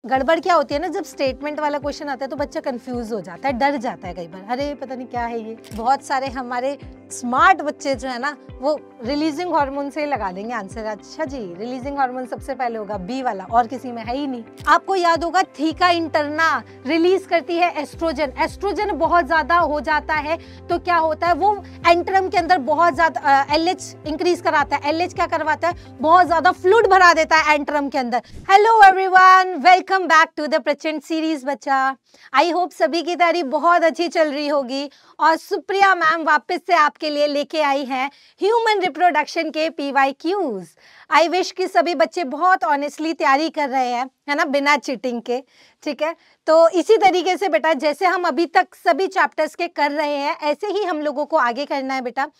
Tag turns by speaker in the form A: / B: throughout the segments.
A: गड़बड़ क्या होती है ना, जब स्टेटमेंट वाला क्वेश्चन आता है तो बच्चा कंफ्यूज हो जाता है, डर जाता है कई बार, अरे पता नहीं क्या है ये। बहुत सारे हमारे स्मार्ट बच्चे जो है ना वो रिलीजिंग हार्मोन से लगा देंगे आंसर। अच्छा जी, रिलीजिंग हार्मोन सबसे पहले होगा बी वाला, और किसी में है ही नहीं। आपको याद होगा थीका इंटरना रिलीज करती है एस्ट्रोजन। एस्ट्रोजन बहुत ज्यादा हो जाता है तो क्या होता है, वो एंट्रम के अंदर बहुत ज्यादा एलएच इंक्रीज कराता है। एलएच क्या करवाता है, बहुत ज्यादा फ्लूइड भरा देता है एंट्रम के अंदर। Hello everyone, welcome back to the Prachand series बच्चा। आई होप सभी की तैयारी बहुत अच्छी चल रही होगी और सुप्रिया मैम वापस से आपके लिए लेके आई हैं ह्यूमन रिप्रोडक्शन के PYQs। आई विश कि सभी बच्चे बहुत ऑनेस्टली तैयारी कर रहे हैं, है ना, बिना चीटिंग के। ठीक है, तो इसी तरीके से बेटा जैसे हम अभी तक सभी चैप्टर्स के कर रहे हैं ऐसे ही हम लोगों को आगे करना है बेटा।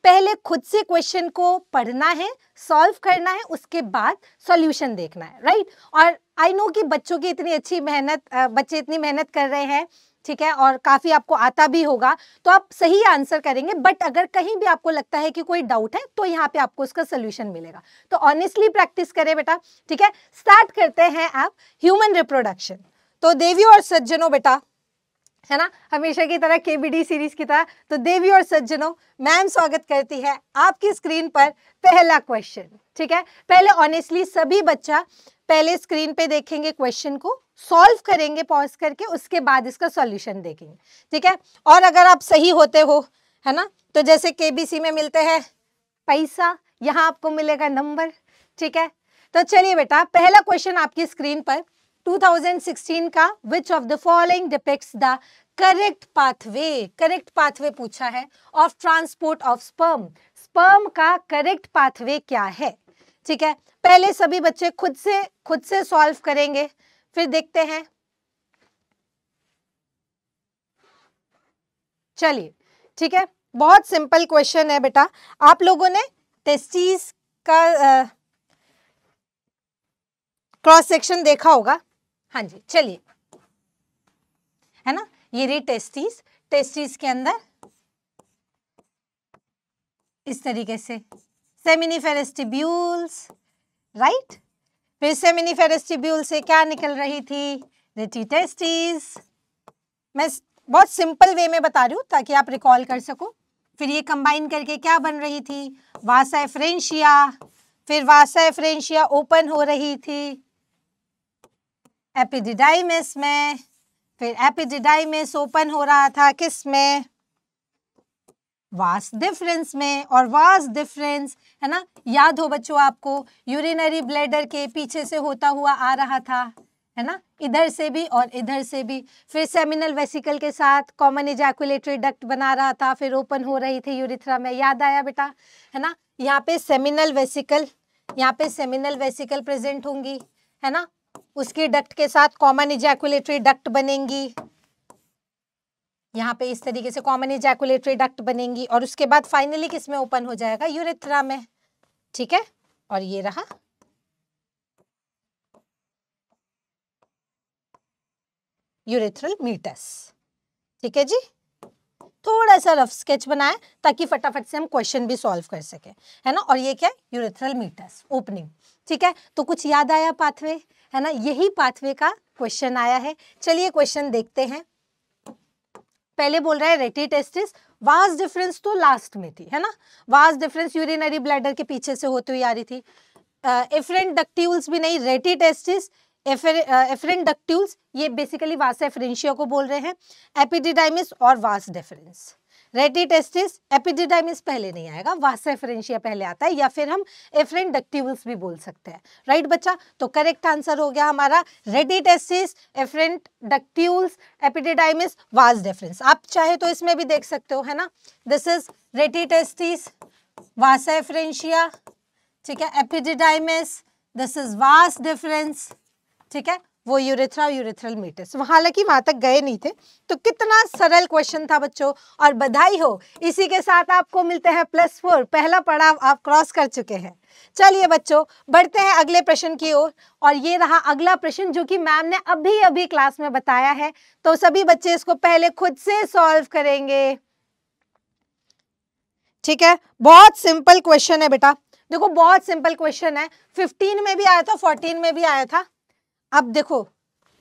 A: पहले खुद से क्वेश्चन को पढ़ना है, सॉल्व करना है, उसके बाद सॉल्यूशन देखना है, राइट। और आई नो कि बच्चों की इतनी अच्छी मेहनत, बच्चे इतनी मेहनत कर रहे हैं, ठीक है, और काफी आपको आता भी होगा तो आप सही आंसर करेंगे। बट अगर कहीं भी आपको लगता है कि कोई डाउट है तो यहाँ पे आपको उसका सोल्यूशन मिलेगा। तो ऑनेस्टली प्रैक्टिस करें बेटा, ठीक है। स्टार्ट करते हैं आप ह्यूमन रिप्रोडक्शन। तो देवियों और सज्जनों बेटा, है ना, हमेशा की तरह KBD सीरीज की तरह, तो देवियों और सज्जनों, मैम स्वागत करती है आपकी स्क्रीन पर पहला क्वेश्चन। ठीक है, पहले ऑनेस्टली सभी बच्चा पहले स्क्रीन पे देखेंगे, क्वेश्चन को सॉल्व करेंगे पॉज करके, उसके बाद इसका सॉल्यूशन देखेंगे। ठीक है, और अगर आप सही होते हो, है ना, तो जैसे KBC में मिलते हैं पैसा, यहाँ आपको मिलेगा नंबर। ठीक है, तो चलिए बेटा पहला क्वेश्चन आपकी स्क्रीन पर 2016 का विच of the following depicts the correct pathway पूछा है of transport of sperm. Sperm का करेक्ट पाथवे क्या है। ठीक है, पहले सभी बच्चे खुद से सॉल्व करेंगे, फिर देखते हैं। चलिए, ठीक है, बहुत सिंपल क्वेश्चन है बेटा। आप लोगों ने टेस्टिस का क्रॉस सेक्शन देखा होगा, हाँ जी। चलिए, है ना, ये रही टेस्टिस के अंदर इस तरीके से सेमिनिफेरस ट्यूब्यूल्स, राइट। फिर सेमिनिफेरस ट्यूब्यूल से क्या निकल रही थी, रेटी टेस्टिस। मैं बहुत सिंपल वे में बता रही हूँ ताकि आप रिकॉल कर सको। फिर ये कंबाइन करके क्या बन रही थी, वासा एफरेंशिया। फिर वासा एफरेंशिया ओपन हो रही थी एपिडिडाइमिस में। फिर एपिडिडाइमिस ओपन हो रहा था किस में, वास डिफरेंस में। और वास डिफरेंस, है ना, याद हो बच्चों आपको, यूरिनरी ब्लैडर के पीछे से होता हुआ आ रहा था, है ना, इधर से भी और इधर से भी। फिर सेमिनल वेसिकल के साथ कॉमन इजैकुलेटरी डक्ट बना रहा था, फिर ओपन हो रही थी यूरिथ्रा में। याद आया बेटा, है ना, यहाँ पे सेमिनल वेसिकल प्रेजेंट होंगी, है ना, उसकी डक्ट के साथ कॉमन इजैकुलेटरी डक्ट बनेंगी। यहाँ पे इस तरीके से कॉमन इजैकुलेटरी डक्ट बनेंगी और उसके बाद फाइनली किस में ओपन हो जाएगा, यूरेथ्रा में। ठीक है, और ये रहा यूरेथ्रल मीटस। ठीक है जी, थोड़ा सा रफ स्केच बनाए ताकि फटाफट से हम क्वेश्चन भी सॉल्व कर सके, है ना। और ये क्या है, यूरेथ्रल मीटस ओपनिंग। ठीक है, तो कुछ याद आया पाथवे, है ना, यही पाथवे का क्वेश्चन आया है। चलिए क्वेश्चन देखते हैं। पहले बोल रहा है रेटी टेस्टिस, वास डिफरेंस तो लास्ट में थी, है ना, वास डिफरेंस यूरिनरी ब्लैडर के पीछे से होती हुई आ रही थी। एफरेंट डक्ट्यूल्स भी नहीं, रेटी टेस्टिस, एफरेंट डक्ट्यूल्स, ये बेसिकली वासा एफरेंशिया को बोल रहे हैं। एपिडिडाइमिस और वास डिफरेंस, रेटी टेस्टिस, एपिडिडाइमिस पहले नहीं आएगा, वासा एफरेंशिया पहले आता है, या फिर हम एफरेंट डक्ट्यूल्स भी बोल सकते हैं, राइट बच्चा। तो करेक्ट आंसर हो गया हमारा rete testis, efferent ductules, epididymis, vas deferens. आप चाहे तो इसमें भी देख सकते हो, है ना, दिस इज रेटी टेस्टिस, वासा एफरेंशिया, ठीक है, epididymis, this is vas deferens, ठीक है, वो यूरेथ्रल मीटस। हालांकि वहां तक गए नहीं थे, तो कितना सरल क्वेश्चन था बच्चों, और बधाई हो, इसी के साथ आपको मिलते हैं +4। पहला पड़ाव आप क्रॉस कर चुके हैं। चलिए बच्चों बढ़ते हैं अगले प्रश्न की ओर, और ये रहा अगला प्रश्न जो कि मैम ने अभी क्लास में बताया है। तो सभी बच्चे इसको पहले खुद से सॉल्व करेंगे। ठीक है, बहुत सिंपल क्वेश्चन है बेटा, देखो बहुत सिंपल क्वेश्चन है। 15 में भी आया था, 14 में भी आया था। अब देखो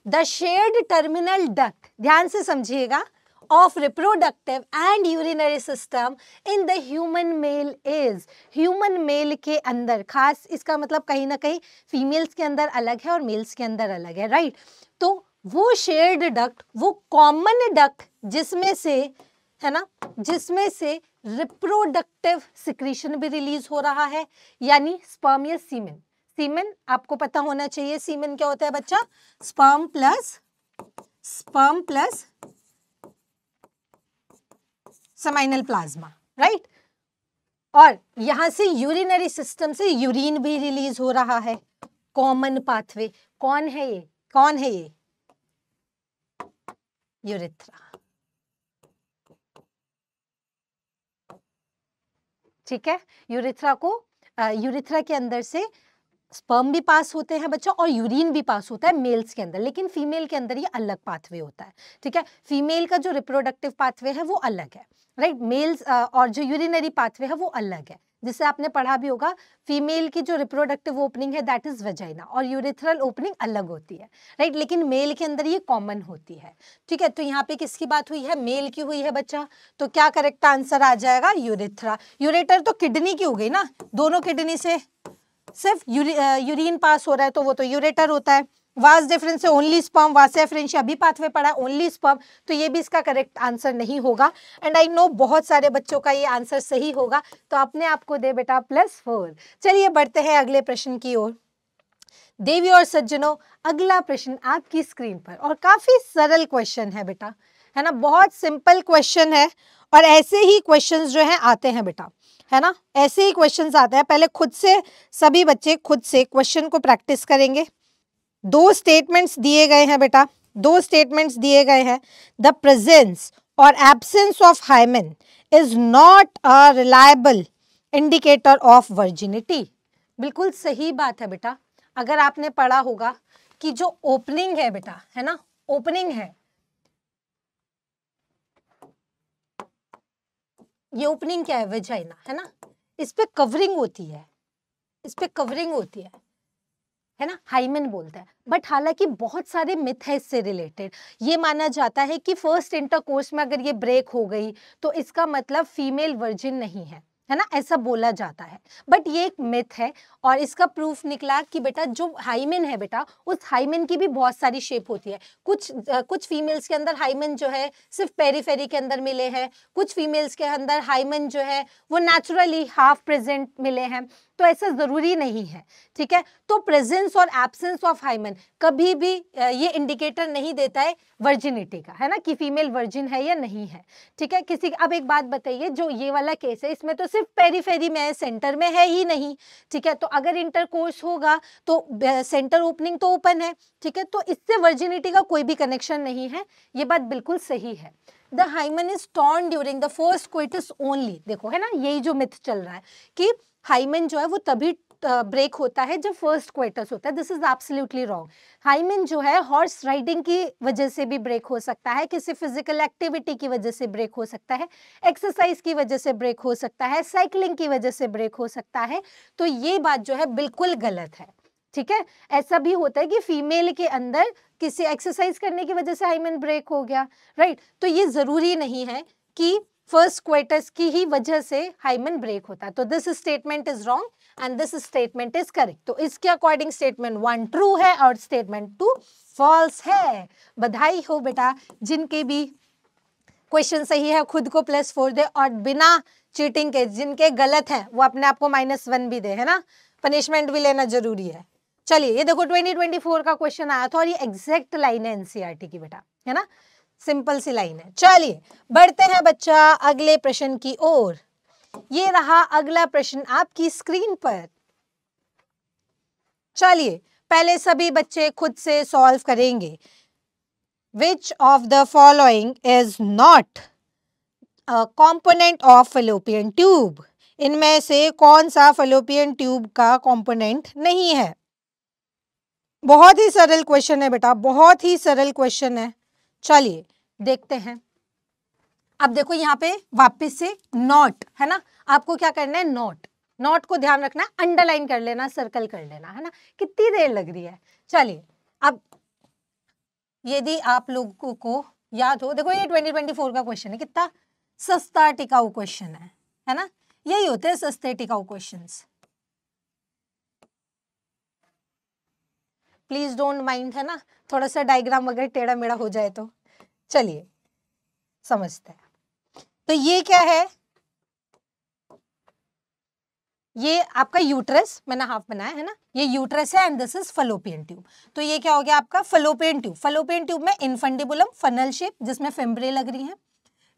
A: द शेयर्ड टर्मिनल डक्ट, ध्यान से समझिएगा, of reproductive and urinary system in the human male is, human male के अंदर, खास इसका मतलब कहीं ना कहीं फीमेल्स के अंदर अलग है और मेल्स के अंदर अलग है, राइट। तो वो शेयर्ड डक्ट, वो कॉमन डक्ट जिसमें से, है ना, जिसमें से रिप्रोडक्टिव सिक्रीशन भी रिलीज हो रहा है, यानी स्पर्म या सीमेन। सीमेन आपको पता होना चाहिए, सीमेन क्या होता है बच्चा, sperm plus seminal plasma, right. और यहां से यूरिनरी सिस्टम से यूरिन भी रिलीज हो रहा है, कॉमन पाथवे। कौन है ये, कौन है ये, यूरेथ्रा, ठीक है। यूरेथ्रा के अंदर से स्पर्म भी पास होते हैं बच्चा और यूरिन भी पास होता है मेल्स के अंदर, लेकिन फीमेल के अंदर ये अलग पाथवे होता है, ठीक है। फीमेल का जो रिप्रोडक्टिव पाथवे है वो अलग है, राइट। मेल्स और जो यूरिनरी पाथवे है वो अलग है, जिससे आपने पढ़ा भी होगा, फीमेल की जो रिप्रोडक्टिव ओपनिंग है दैट इज वजाइना और यूरेथ्रल ओपनिंग अलग होती है, राइट। लेकिन मेल के अंदर ये कॉमन होती है, ठीक है। तो यहाँ पे किसकी बात हुई है, मेल की हुई है बच्चा, तो क्या करेक्ट आंसर आ जाएगा, यूरेथ्रा। यूरेटर तो किडनी की हो गई ना, दोनों किडनी से सिर्फ यूरिन पास हो रहा है तो वो तो यूरेटर होता है। वास डिफरेंस से ओनली स्पर्म, वास डिफरेंस अभी पाथवे पढ़ा है, ओनली स्पर्म, तो ये भी इसका करेक्ट आंसर नहीं होगा। एंड आई नो बहुत सारे बच्चों का ये आंसर सही होगा, तो अपने आप को दे बेटा +4। चलिए बढ़ते हैं अगले प्रश्न की ओर। देवी और सज्जनों, अगला प्रश्न आपकी स्क्रीन पर, और काफी सरल क्वेश्चन है बेटा, है ना, बहुत सिंपल क्वेश्चन है, और ऐसे ही क्वेश्चंस जो है आते हैं बेटा, है ना, ऐसे ही क्वेश्चंस आते हैं। पहले खुद से सभी बच्चे खुद से क्वेश्चन को प्रैक्टिस करेंगे। 2 स्टेटमेंट्स दिए गए हैं बेटा, 2 स्टेटमेंट्स दिए गए हैं। द प्रेजेंस और absence of hymen is not a reliable indicator of virginity. बिल्कुल सही बात है बेटा। अगर आपने पढ़ा होगा कि जो ओपनिंग है बेटा, है ना, ओपनिंग है, ये ओपनिंग क्या है, वेजाइना, है ना, इस पे कवरिंग होती है, इस पे कवरिंग होती है ना, हाइमेन बोलता है। बट हालांकि बहुत सारे मिथ है इससे रिलेटेड। ये माना जाता है कि फर्स्ट इंटरकोर्स में अगर ये ब्रेक हो गई तो इसका मतलब फीमेल वर्जिन नहीं है ना, ऐसा बोला जाता है। बट ये एक मिथ है, और इसका प्रूफ निकला कि बेटा जो हाइमेन है बेटा, उस हाइमेन की भी बहुत सारी शेप होती है। कुछ फीमेल्स के अंदर हाइमेन जो है सिर्फ पेरीफेरी के अंदर मिले हैं, कुछ फीमेल्स के अंदर हाइमेन जो है वो नेचुरली हाफ प्रेजेंट मिले हैं, तो ऐसा जरूरी नहीं है, ठीक है। तो प्रेजेंस और एब्सेंस ऑफ हाइमेन कभी भी ये इंडिकेटर नहीं देता है वर्जिनिटी का, है ना, कि फीमेल वर्जिन है या नहीं है, ठीक है। अब एक बात बताइए, जो ये वाला केस है इसमें तो सिर्फ पेरीफेरी में है, सेंटर में है ही नहीं, ठीक है। तो अगर इंटरकोर्स होगा तो सेंटर ओपनिंग तो ओपन है, ठीक है, तो इससे वर्जिनिटी का कोई भी कनेक्शन नहीं है, ये बात बिल्कुल सही है। The hymen is torn during the first coitus only, देखो है ना, यही जो मिथ चल रहा है कि हाइमेन जो है वो तभी ब्रेक होता है जब फर्स्ट क्वेटस होता है। This is absolutely wrong. Hymen जो है हॉर्स राइडिंग की वजह से भी ब्रेक हो सकता है, किसी फिजिकल एक्टिविटी की वजह से ब्रेक हो सकता है, एक्सरसाइज की वजह से ब्रेक हो सकता है, साइकिलिंग की वजह से ब्रेक हो सकता है। तो ये बात जो है बिल्कुल गलत है, ठीक है। ऐसा भी होता है कि फीमेल के अंदर किसी एक्सरसाइज करने की वजह से हाइमेन ब्रेक हो गया, राइट। तो ये जरूरी नहीं है कि फर्स्ट क्वेटस की ही वजह से हाइमेन ब्रेक होता है। तो this statement is wrong and this statement is correct. तो इसके अकॉर्डिंग स्टेटमेंट 1 ट्रू है और स्टेटमेंट 2 फॉल्स है। बधाई हो बेटा, जिनके भी क्वेश्चन सही है खुद को +4 दे, और बिना चीटिंग के जिनके गलत है वो अपने आप को -1 भी दे, है ना, पनिशमेंट भी लेना जरूरी है। चलिए ये देखो 2024 का क्वेश्चन आया था और ये एग्जैक्ट लाइन है एनसीईआरटी की बेटा, है ना, सिंपल सी लाइन है। चलिए बढ़ते हैं बच्चा अगले प्रश्न की ओर। ये रहा अगला प्रश्न आपकी स्क्रीन पर। चलिए पहले सभी बच्चे खुद से सॉल्व करेंगे। Which of the following is not a component of fallopian tube? इनमें से कौन सा fallopian tube का कंपोनेंट नहीं है? बहुत ही सरल क्वेश्चन है बेटा, बहुत ही सरल क्वेश्चन है। चलिए देखते हैं। अब देखो यहाँ पे वापस से नॉट, है ना, आपको क्या करना है, नॉट को ध्यान रखना, अंडरलाइन कर लेना, सर्कल कर लेना, है ना। कितनी देर लग रही है। चलिए अब यदि आप लोगों को याद हो, देखो ये 2024 का क्वेश्चन है, कितना सस्ता टिकाऊ क्वेश्चन है ना, यही होते हैं सस्ते टिकाऊ क्वेश्चंस। प्लीज डोंट माइंड, है ना, थोड़ा सा डायग्राम अगर टेढ़ा मेढ़ा हो जाए तो। चलिए समझते हैं। तो ये क्या है, ये आपका यूट्रस मैंने हाफ बनाया है ना, ये यूट्रस है and this is Fallopian tube. तो ये क्या हो गया आपका फलोपियन ट्यूब। फलोपियन ट्यूब में इनफंडिबुलम फनल शेप जिसमें फिम्ब्रे लग रही हैं,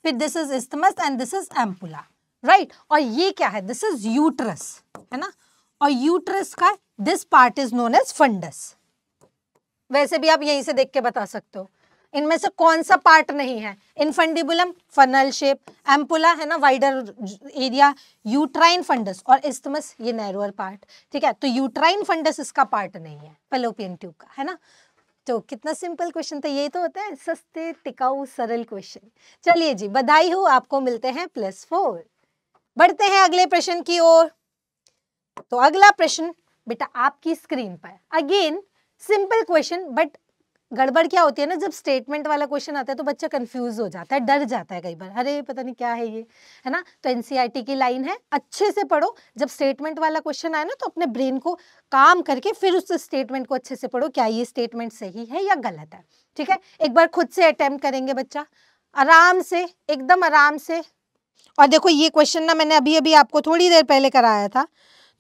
A: फिर this is isthmus and this is ampulla, right. और ये क्या है, दिस इज यूट्रस, है ना, और यूट्रस का this part is known as fundus. वैसे भी आप यहीं से देख के बता सकते हो इनमें से कौन सा पार्ट नहीं है। इनफंडिबुलम फनल शेप, एम्पुला है ना वाइडर एरिया, यूट्राइन फंडस और इस्थमस ये नैरोअर पार्ट, ठीक है। तो यूट्राइन फंडस इसका पार्ट नहीं है फैलोपियन ट्यूब का, है ना। तो कितना सिंपल क्वेश्चन था, ये तो होता है सस्ते टिकाऊ सरल क्वेश्चन। चलिए जी, बधाई हो, आपको मिलते हैं +4। बढ़ते हैं अगले प्रश्न की ओर। तो अगला प्रश्न बेटा आपकी स्क्रीन पर, अगेन सिंपल क्वेश्चन, बट गड़बड़ क्या होती है ना, जब स्टेटमेंट वाला क्वेश्चन आता है तो बच्चा कंफ्यूज हो जाता है, डर जाता है कई बार, अरे पता नहीं क्या है ये, है ना। तो एनसीईआरटी की लाइन है, अच्छे से पढ़ो, जब स्टेटमेंट वाला क्वेश्चन आए ना तो अपने ब्रेन को काम करके फिर उस स्टेटमेंट को अच्छे से पढ़ो, क्या ये स्टेटमेंट सही है या गलत है, ठीक है। एक बार खुद से अटेम्प्ट करेंगे बच्चा, आराम से, एकदम आराम से। और देखो ये क्वेश्चन ना मैंने अभी अभी आपको थोड़ी देर पहले कराया था,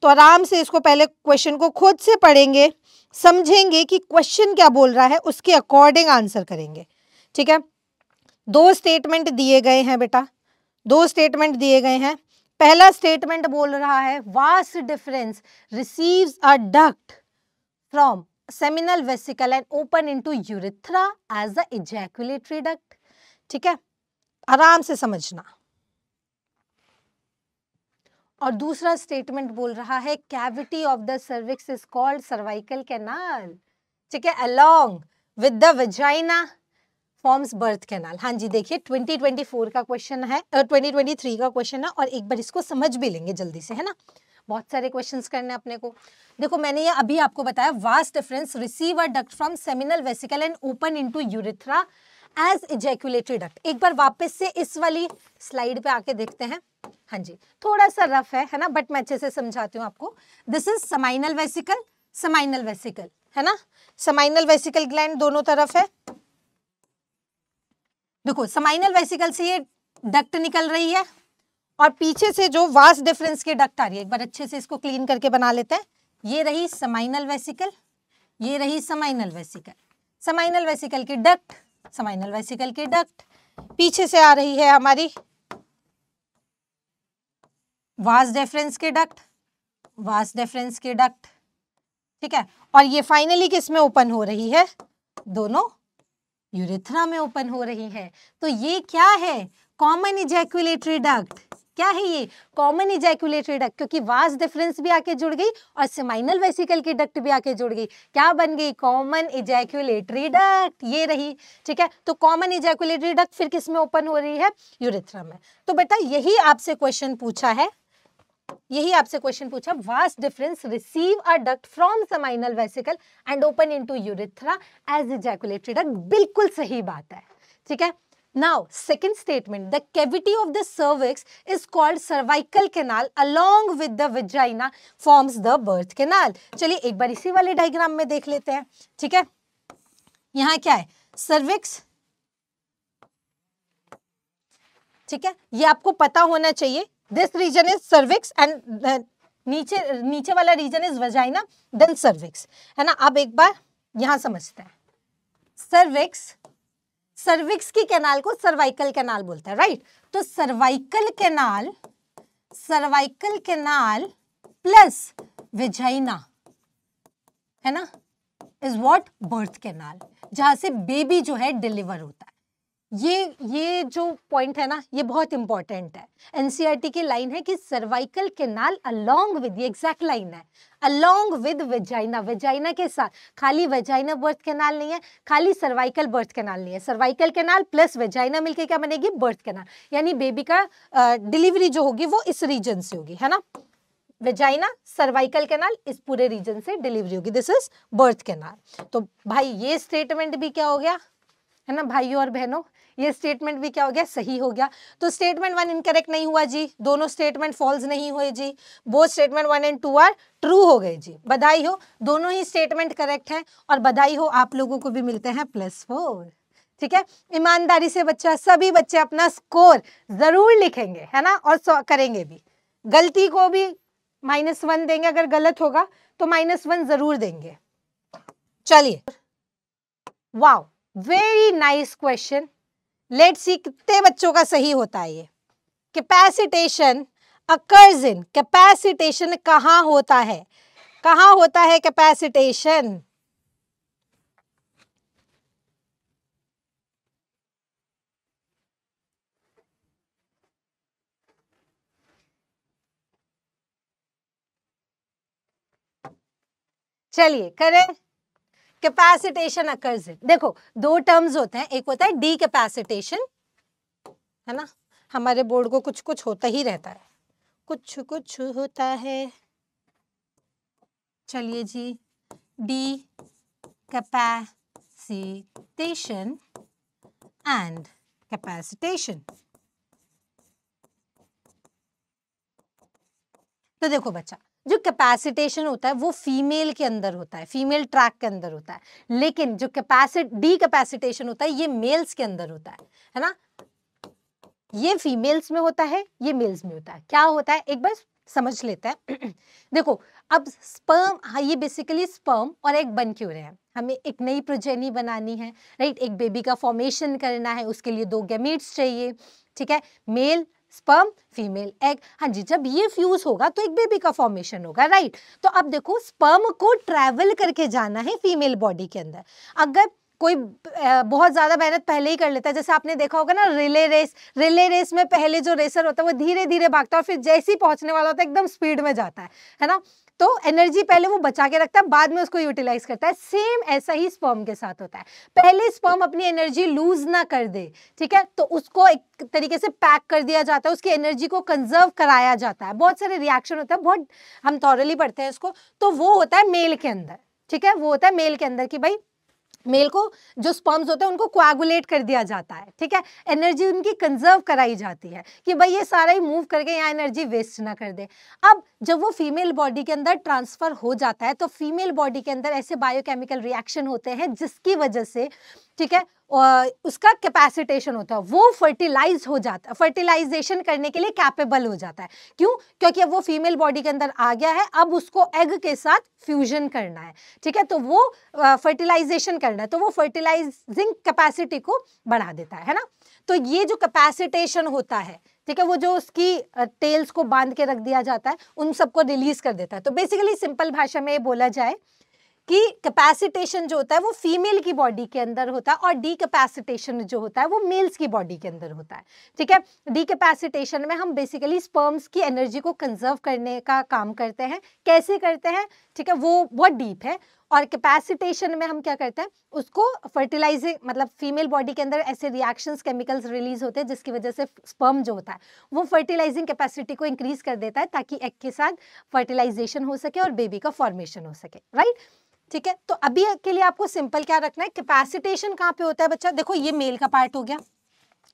A: तो आराम से इसको पहले क्वेश्चन को खुद से पढ़ेंगे, समझेंगे कि क्वेश्चन क्या बोल रहा है, उसके अकॉर्डिंग आंसर करेंगे, ठीक है। 2 स्टेटमेंट दिए गए हैं बेटा, 2 स्टेटमेंट दिए गए हैं। पहला स्टेटमेंट बोल रहा है vas deferens receives a duct from seminal vesicle and open into urethra as the ejaculatory duct, ठीक है, आराम से समझना। और दूसरा स्टेटमेंट बोल रहा है cavity of the cervix is called cervical canal, ठीक है, along with the vagina forms birth canal. हाँ जी, देखिए 2024 का क्वेश्चन है, 2023 का क्वेश्चन है, और एक बार इसको समझ भी लेंगे जल्दी से, है ना। बहुत सारे क्वेश्चंस करने अपने को। देखो मैंने ये अभी आपको बताया, vas deferens receive a duct from seminal vesicle and open into urethra as ejaculatory duct. एक बार वापस से इस वाली स्लाइड पे आके देखते हैं। हाँ जी, थोड़ा सा रफ है ना, बट मैं अच्छे से समझाती हूँ आपको। This is seminal vesicle, seminal vesicle, है ना, समाइनल वेसिकल ग्लैंड दोनों तरफ है। देखो समाइनल वेसिकल से ये डक्ट निकल रही है और पीछे से जो वास डिफरेंस की डक्ट आ रही है, एक बार अच्छे से इसको क्लीन करके बना लेते हैं। ये रही समाइनल वेसिकल, ये रही समाइनल वेसिकल, समाइनल वेसिकल की डक्ट, समाइनल वेसिकल की डक्ट, पीछे से आ रही है हमारी वास डिफरेंस की डक्ट, वास डिफरेंस की डक्ट, ठीक है। और ये फाइनली किस में ओपन हो रही है, दोनों यूरेथ्रा में ओपन हो रही है। तो ये क्या है, कॉमन इजैकुलेटरी डक्ट। क्या है ये, कॉमन इजैकुलेटरी डक्ट, क्योंकि वास डिफरेंस भी आके जुड़ गई और सेमाइनल वेसिकल की डक्ट भी आके जुड़ गई, क्या बन गई, कॉमन इजैकुलेटरी डक्ट, ये रही, ठीक है। तो कॉमन इजैकुलेटरी डक्ट फिर किस में ओपन हो रही है, यूरेथ्रा में। तो बेटा यही आपसे क्वेश्चन पूछा है, यही आपसे क्वेश्चन पूछा, vas deferens receive a duct from seminal vesicle and open into urethra as ejaculatory duct, बिल्कुल सही बात है, ठीक है। Now second statement, the cavity of the cervix is called cervical canal along with the vagina forms the birth canal. चलिए एक बार इसी वाले डायग्राम में देख लेते हैं, ठीक है। यहाँ क्या है, सर्विक्स, ठीक है, ये आपको पता होना चाहिए। This region is cervix and नीचे वाला region is vagina then cervix, है ना। अब एक बार यहां समझते हैं, सर्विक्स, सर्विक्स की कैनाल को सर्वाइकल कैनाल बोलता है, राइट। तो cervical canal, cervical canal plus vagina, है ना, इज व्हाट, बर्थ कैनाल, जहां से बेबी जो है डिलीवर होता है। ये जो पॉइंट है ना, ये बहुत इंपॉर्टेंट है। एनसीईआरटी की लाइन है कि सर्वाइकल कैनाल अलोंग विद, ये एग्जैक्ट लाइन है, अलोंग विद वजाइना, वजाइना के साथ, खाली वजाइना बर्थ कैनाल नहीं है, खाली सर्वाइकल बर्थ कैनाल नहीं है, सर्वाइकल कैनाल प्लस वजाइना मिलके क्या बनेगी, बर्थ कैनाल, यानी बेबी का डिलीवरी जो होगी वो इस रीजन से होगी, है ना। वजाइना, सर्वाइकल कैनाल, इस पूरे रीजन से डिलीवरी होगी, दिस इज बर्थ कैनाल। तो भाई ये स्टेटमेंट भी क्या हो गया, है ना भाइयों और बहनों, ये स्टेटमेंट भी क्या हो गया, सही हो गया। तो स्टेटमेंट 1 इनकरेक्ट नहीं हुआ जी, दोनों स्टेटमेंट फॉल्स नहीं हुए जी, both statement 1 and 2 are true हो गए जी। बधाई हो, दोनों ही स्टेटमेंट करेक्ट है और बधाई हो आप लोगों को भी मिलते हैं +4। ठीक है, ईमानदारी से बच्चा, सभी बच्चे अपना स्कोर जरूर लिखेंगे, है ना, और करेंगे भी। गलती को भी -1 देंगे, अगर गलत होगा तो -1 जरूर देंगे। चलिए, wow, very nice question. Let's see कितने बच्चों का सही होता है ये। कैपेसिटेशन अकर्स इन, कैपेसिटेशन कहां होता है, कहां होता है कैपेसिटेशन? चलिए करें, कैपेसिटेशन अकर्स इन। देखो दो टर्म्स होते हैं, एक होता है डी कैपेसिटेशन, है ना, हमारे बोर्ड को कुछ कुछ होता ही रहता है, कुछ कुछ होता है। चलिए जी, डी कैपेसिटेशन एंड कैपेसिटेशन। तो देखो बच्चा, जो कैपेसिटेशन होता है वो फीमेल के अंदर होता है, फीमेल ट्रैक के अंदर होता है, लेकिन जो डी कैपेसिटेशन होता है ये मेल्स के अंदर होता है ना, ये फीमेल्स में होता है, ये मेल्स में होता है। क्या होता है एक बार समझ लेते हैं। देखो अब स्पर्म, हाँ ये बेसिकली स्पर्म और एग बन क्यों रहे हैं, हमें एक नई प्रोजेनी बनानी है, राइट, एक बेबी का फॉर्मेशन करना है, उसके लिए 2 गैमीट्स चाहिए, ठीक है, मेल स्पर्म फीमेल एग। हाँ जी, जब ये फ्यूज होगा तो एक बेबी का फॉर्मेशन होगा, राइट। तो अब देखो स्पर्म को ट्रैवल करके जाना है फीमेल बॉडी के अंदर। अगर कोई बहुत ज्यादा मेहनत पहले ही कर लेता है, जैसे आपने देखा होगा ना रिले रेस में पहले जो रेसर होता है वो धीरे धीरे भागता है और फिर जैसे ही पहुंचने वाला होता है एकदम स्पीड में जाता है ना, तो एनर्जी पहले वो बचा के रखता है, बाद में उसको यूटिलाइज करता है। सेम ऐसा ही स्पर्म के साथ होता है, पहले स्पर्म अपनी एनर्जी लूज ना कर दे, ठीक है, तो उसको एक तरीके से पैक कर दिया जाता है, उसकी एनर्जी को कंजर्व कराया जाता है। बहुत सारे रिएक्शन होता है, बहुत हम थॉरली पढ़ते हैं इसको, तो वो होता है मेल के अंदर, ठीक है, वो होता है मेल के अंदर कि भाई मेल को जो स्पर्म्स होते हैं उनको कोएगुलेट कर दिया जाता है, ठीक है, एनर्जी उनकी कंजर्व कराई जाती है कि भाई ये सारा ही मूव करके यहाँ एनर्जी वेस्ट ना कर दे। अब जब वो फीमेल बॉडी के अंदर ट्रांसफर हो जाता है तो फीमेल बॉडी के अंदर ऐसे बायोकेमिकल रिएक्शन होते हैं जिसकी वजह से, ठीक है, उसका कैपेसिटेशन होता है, वो फर्टिलाइज हो जाता है, फर्टिलाइजेशन करने के लिए कैपेबल हो जाता है। क्यों? क्योंकि अब वो फीमेल बॉडी के अंदर आ गया है, अब उसको एग के साथ फ्यूजन करना है, ठीक है, तो वो फर्टिलाइजेशन करना है, तो वो फर्टिलाइजिंग कैपेसिटी को बढ़ा देता है ना। तो ये जो कैपेसिटेशन होता है, ठीक है, वो जो उसकी टेल्स को बांध के रख दिया जाता है उन सबको रिलीज कर देता है। तो बेसिकली सिंपल भाषा में ये बोला जाए कि कैपेसिटेशन जो होता है वो फीमेल की बॉडी के अंदर होता है और डी कैपेसिटेशन जो होता है वो मेल्स की बॉडी के अंदर होता है, ठीक है। डी कैपेसिटेशन में हम बेसिकली स्पर्म्स की एनर्जी को कंजर्व करने का काम करते हैं। कैसे करते हैं, ठीक है, वो बहुत डीप है। और कैपेसिटेशन में हम क्या करते हैं, उसको फर्टिलाइजिंग, मतलब फीमेल बॉडी के अंदर ऐसे रिएक्शंस, केमिकल्स रिलीज होते हैं जिसकी वजह से स्पर्म जो होता है वो फर्टिलाइजिंग कैपेसिटी को इंक्रीज कर देता है ताकि एग के साथ फर्टिलाइजेशन हो सके और बेबी का फॉर्मेशन हो सके, राइट, ठीक है। तो अभी के लिए आपको सिंपल क्या रखना है, कैपेसिटेशन कहाँ पे होता है बच्चा, देखो ये मेल का पार्ट हो गया,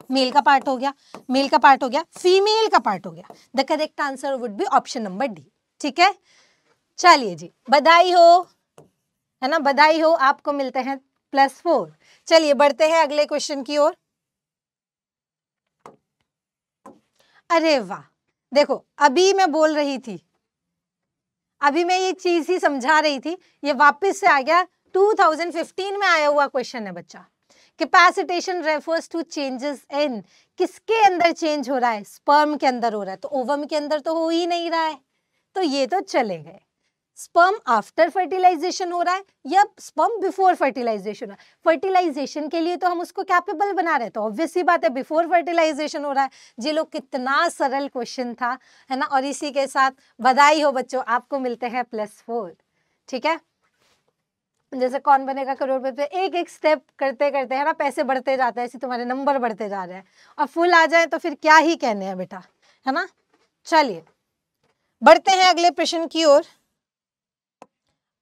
A: मेल का पार्ट हो गया, मेल का पार्ट हो गया, फीमेल का पार्ट हो गया। The correct answer would be option number D, ठीक है। चलिए जी, बधाई हो, है ना, बधाई हो, आपको मिलते हैं +4। चलिए बढ़ते हैं अगले क्वेश्चन की ओर। अरे वाह, देखो अभी मैं बोल रही थी, अभी मैं ये चीज ही समझा रही थी, ये वापस से आ गया, 2015 में आया हुआ क्वेश्चन है बच्चा। Capacitation refers to changes in, किसके अंदर चेंज हो रहा है, स्पर्म के अंदर हो रहा है, तो ओवम के अंदर तो हो ही नहीं रहा है, तो ये तो चले गए। स्पर्म आफ्टर फर्टिलाइजेशन हो रहा है या स्पर्म बिफोर फर्टिलाइजेशन। फर्टिलाइजेशन के लिए तो हम उसको कैपेबल बना रहे हैं, तो ऑब्वियस सी बात है बिफोर फर्टिलाइजेशन हो रहा है। जी लोग, कितना सरल क्वेश्चन था, है ना। और इसी के साथ बधाई हो बच्चों, आपको मिलते हैं +4, ठीक है। जैसे कौन बनेगा करोड़पति, एक एक स्टेप करते करते, है ना, पैसे बढ़ते जाते हैं, ऐसे तुम्हारे नंबर बढ़ते जा रहे हैं, और फुल आ जाए तो फिर क्या ही कहने हैं बेटा, है ना। चलिए बढ़ते हैं अगले प्रश्न की ओर।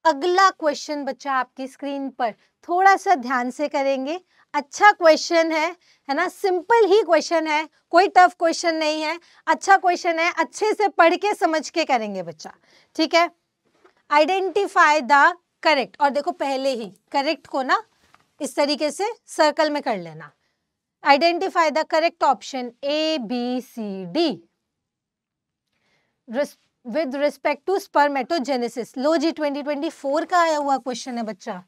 A: अगला क्वेश्चन बच्चा आपकी स्क्रीन पर, थोड़ा सा ध्यान से करेंगे। अच्छा क्वेश्चन है ना, सिंपल ही क्वेश्चन है, कोई टफ क्वेश्चन नहीं है, अच्छा क्वेश्चन है, अच्छे से पढ़ के समझ के करेंगे बच्चा, ठीक है। आइडेंटिफाई द करेक्ट, और देखो पहले ही करेक्ट को ना इस तरीके से सर्कल में कर लेना। Identify the correct option A B C D with respect to spermatogenesis. लो जी, 2024 का आया हुआ क्वेश्चन है बच्चा।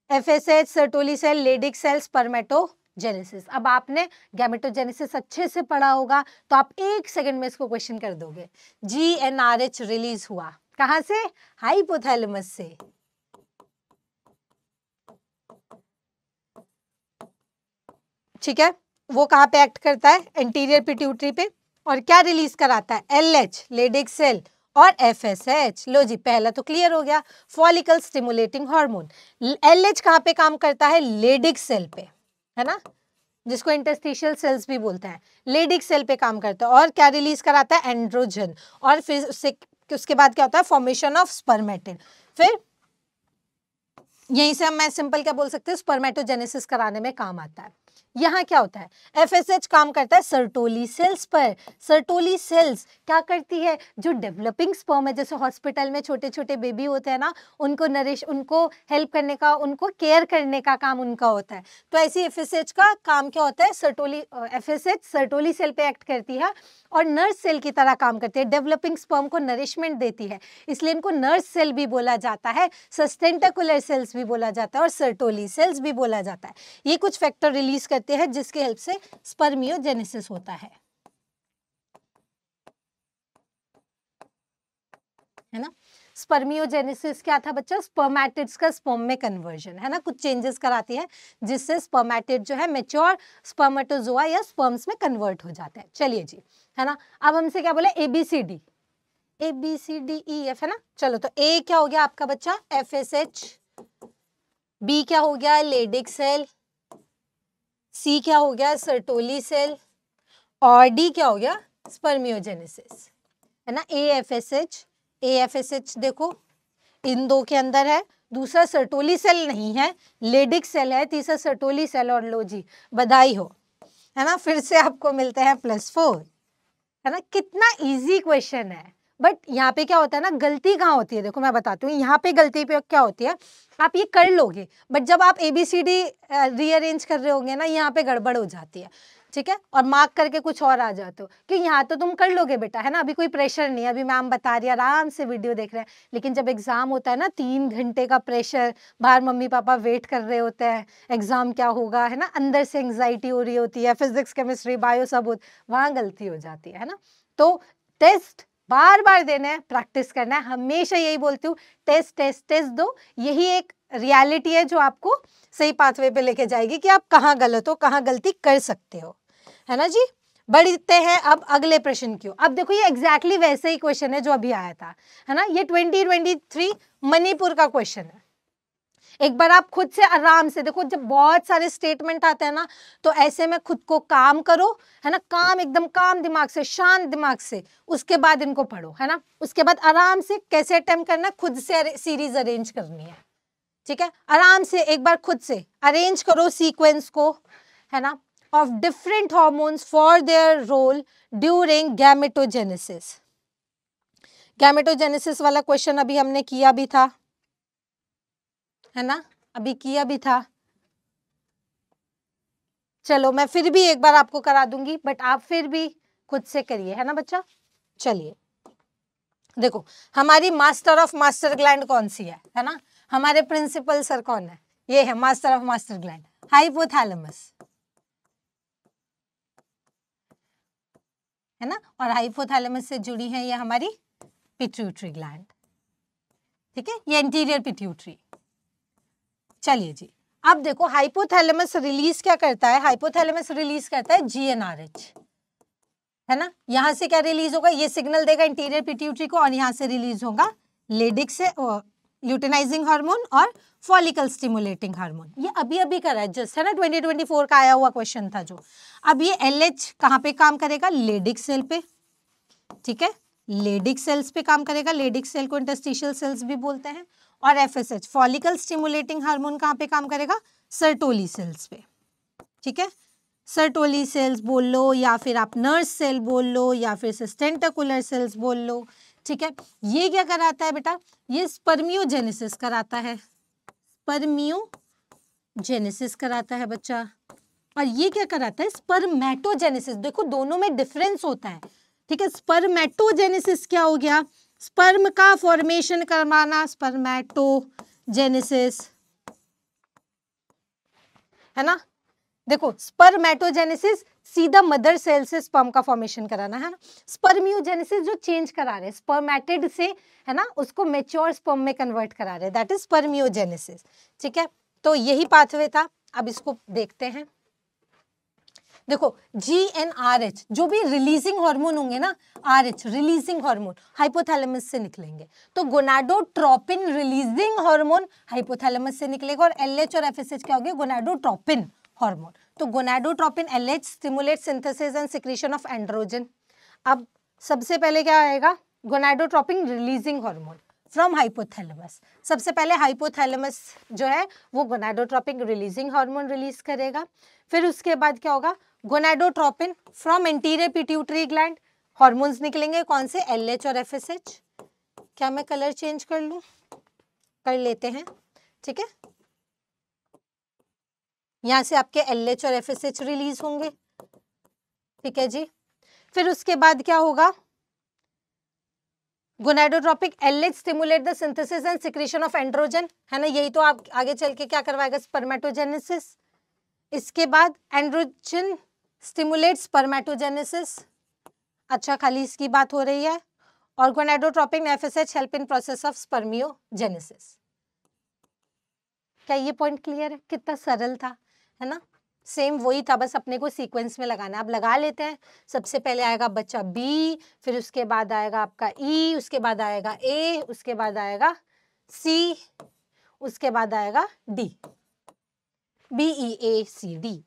A: FSH, Sertoli cell, Leydig cell, spermatogenesis. अब आपने गैमेटोजेनेसिस अच्छे से पढ़ा होगा तो आप 1 सेकंड में इसको क्वेश्चन कर दोगे। GnRH रिलीज हुआ कहां से? हाइपोथैलेमस से। ठीक है, वो कहां पे एक्ट करता है? एंटीरियर पिट्यूटरी पे। और क्या रिलीज कराता है? LH, लेडिक सेल, और FSH। लो जी, पहला तो क्लियर हो गया, फॉलिकल स्टिमुलेटिंग हार्मोन। LH कहां पे काम करता है? लेडिक सेल पे, है ना, जिसको इंटरस्टिशियल सेल्स भी बोलते हैं। लेडिक सेल पे काम करता है और क्या रिलीज कराता है? एंड्रोजन। और फिर उसके बाद क्या होता है? Formation of spermatid. फिर यहीं से हम, मैं सिंपल क्या बोल सकते हैं, स्पर्मेटोजेनेसिस कराने में काम आता है। यहाँ क्या होता है? FSH काम करता है सर्टोली सेल्स पर। सर्टोली सेल्स क्या करती है? जो डेवलपिंग स्पर्म है, जैसे हॉस्पिटल में छोटे छोटे बेबी होते हैं ना, उनको नरिश, उनको हेल्प करने का, उनको केयर करने का काम उनका होता है। तो ऐसी FSH का काम क्या होता है? FSH सर्टोली सेल पे एक्ट करती है और नर्स सेल की तरह काम करती है, डेवलपिंग स्पर्म को नरिशमेंट देती है, इसलिए इनको नर्स सेल भी बोला जाता है, सस्टेंटिकुलर सेल्स भी बोला जाता है और सर्टोली सेल्स भी बोला जाता है। ये कुछ फैक्टर रिलीज करते हैं जिसके हेल्प से स्पर्मियोजेनेसिस होता है ना। स्पर्मियोजेनेसिस क्या था बच्चा? स्पर्मेटिड्स का स्पर्म में कन्वर्जन, है ना, कुछ चेंजेस कराती है जिससे स्पर्मेटिड जो है मैच्योर स्पर्मेटोजोआ या स्पर्म्स में कन्वर्ट हो जाते हैं। चलिए जी, है ना। अब हमसे क्या बोले? ABCD, ABCDEF, है ना। चलो, तो A क्या हो गया आपका बच्चा? FSH, B क्या हो गया? लेडिक सेल, C क्या हो गया? सर्टोली सेल, और D क्या हो गया? स्पर्मियोजेनेसिस, है ना। AFSH देखो इन दो के अंदर है, दूसरा सर्टोली सेल नहीं है, लेडिक सेल है, तीसरा सर्टोली सेल, और लो जी, बधाई हो, है ना, फिर से आपको मिलते हैं +4, है ना। कितना इजी क्वेश्चन है, बट यहाँ पे क्या होता है ना, गलती कहाँ होती है? देखो मैं बताती हूँ, यहाँ पे गलती पे क्या होती है, आप ये कर लोगे बट जब आप ABCD रीअरेंज कर रहे होंगे ना, यहाँ पे गड़बड़ हो जाती है, ठीक है, और मार्क करके कुछ और आ जाते हो, कि यहाँ तो तुम कर लोगे बेटा, है ना, अभी कोई प्रेशर नहीं है, अभी मैम बता रही है, आराम से वीडियो देख रहे हैं। लेकिन जब एग्जाम होता है ना, 3 घंटे का प्रेशर, बाहर मम्मी पापा वेट कर रहे होते हैं, एग्जाम क्या होगा, है ना, अंदर से एंग्जाइटी हो रही होती है, फिजिक्स केमिस्ट्री बायो सब, वहाँ गलती हो जाती है ना। तो टेस्ट बार बार देना है, प्रैक्टिस करना है, हमेशा यही बोलती हूँ, टेस्ट टेस्ट टेस्ट दो, यही एक रियलिटी है जो आपको सही पाथवे पे लेके जाएगी कि आप कहाँ गलत हो, कहाँ गलती कर सकते हो, है ना जी। बढ़ते हैं अब अगले प्रश्न की। अब देखो ये एग्जैक्टली वैसे ही क्वेश्चन है जो अभी आया था, है ना, ये 2023 मणिपुर का क्वेश्चन है। एक बार आप खुद से आराम से देखो, जब बहुत सारे स्टेटमेंट आते हैं ना, तो ऐसे में खुद को काम करो, है ना, काम एकदम काम दिमाग से, शांत दिमाग से, उसके बाद इनको पढ़ो, है ना। उसके बाद आराम से कैसे अटेम्प्ट करना, खुद से सीरीज अरेंज करनी है, ठीक है। आराम से एक बार खुद से अरेंज करो सीक्वेंस को, है ना, of different hormones for their role during gametogenesis. Gametogenesis वाला क्वेश्चन अभी हमने किया भी था, है ना, अभी किया भी था। चलो मैं फिर भी एक बार आपको करा दूंगी, बट आप फिर भी खुद से करिए, है ना बच्चा। चलिए देखो, हमारी मास्टर ऑफ मास्टर ग्लैंड कौन सी है ना, हमारे प्रिंसिपल सर कौन है? ये है master of master gland, hypothalamus, है ना। और हाइपोथैलेमस से जुड़ी है ये हमारी पिट्यूटरी ग्लैंड, ठीक है, ये एंटीरियर पिट्यूटरी। चलिए जी, अब देखो हाइपोथैलेमस रिलीज क्या करता है? हाइपोथैलेमस रिलीज करता है GnRH, है ना। यहां से क्या रिलीज होगा? ये सिग्नल देगा इंटीरियर पिट्यूटरी को, और यहां से रिलीज होगा लेडिक से ल्यूटिनाइजिंग हार्मोन और फॉलिकल स्टिमुलेटिंग हार्मोन। ये अभी अभी करा है जस्ट, है ना, 2024 का आया हुआ क्वेश्चन था जो। अब ये LH कहाँ पे काम करेगा? लेडिक सेल पे, ठीक है, लेडिक सेल्स पे काम करेगा। लेडिक सेल को इंटरस्टिशियल सेल्स भी बोलते हैं। और FSH फॉलिकल स्टिमुलेटिंग हार्मोन कहाँ पे काम करेगा? सर्टोली सेल्स पे, ठीक है। सर्टोली सेल्स बोल लो या फिर आप नर्स सेल बोल लो या फिर सिस्टेंटिकुलर सेल्स बोल लो, ठीक है। ये क्या कराता है बेटा? ये स्पर्मियोजेनेसिस कराता है, स्पर्मियोजेनेसिस कराता है बच्चा। और ये क्या कराता है? स्पर्मेटोजेनेसिस। देखो दोनों में डिफरेंस होता है, ठीक है। स्पर्मेटोजेनेसिस क्या हो गया? स्पर्म का फॉर्मेशन करवाना, स्पर्मेटोजेनेसिस, है ना। देखो स्पर्मेटोजेनेसिस सीधा मदर सेल से स्पर्म का फॉर्मेशन कराना, है ना। स्पर्मियोजेनेसिस जो चेंज करा रहे हैं, स्पर्मेटिड से, है ना, उसको मैच्योर स्पर्म में कन्वर्ट करा रहे हैं, दैट इज स्पर्मियोजेनेसिस, ठीक है। तो यही पाथवे था। अब इसको देखते हैं। देखो GnRH जो भी रिलीजिंग हार्मोन होंगे ना, RH रिलीजिंग हार्मोन हाइपोथैलेमस से निकलेंगे। तो गोनाडोट्रोपिन रिलीजिंग हार्मोन हाइपोथैलेमस से निकलेगा और LH और FSH क्या हो गया? Gonadotropin hormone. तो gonadotropin LH stimulate synthesis and secretion of androgen. अब सबसे पहले क्या आएगा? Gonadotropin releasing hormone from hypothalamus. सबसे पहले हाइपोथैलेमस जो है वो गोनाडोट्रोपिन रिलीजिंग हार्मोन रिलीज करेगा। फिर उसके बाद क्या होगा? Gonadotropin from anterior pituitary gland hormones निकलेंगे, कौन से? LH और FSH। क्या मैं कलर चेंज कर लूं? कर लेते हैं, ठीक है। यहां से आपके LH और FSH रिलीज होंगे, ठीक है जी। फिर उसके बाद क्या होगा? Gonadotropic LH stimulate the synthesis and secretion of androgen, है ना। यही तो आप आगे चल के क्या करवाएगा? स्पर्मेटोजेनेसिस। इसके बाद एंड्रोजन स्टिमुलेट स्पर्मेटोजेनेसिस। अच्छा, खाली इसकी बात हो रही है। और gonadotropin FSH help in process of spermiogenesis. क्या ये पॉइंट क्लियर है? कितना सरल था, है ना। सेम वही था, बस अपने को सीक्वेंस में लगाना। अब लगा लेते हैं। सबसे पहले आएगा बच्चा B, फिर उसके बाद आएगा आपका E, उसके बाद आएगा A, उसके बाद आएगा C, उसके बाद आएगा D, BEACD,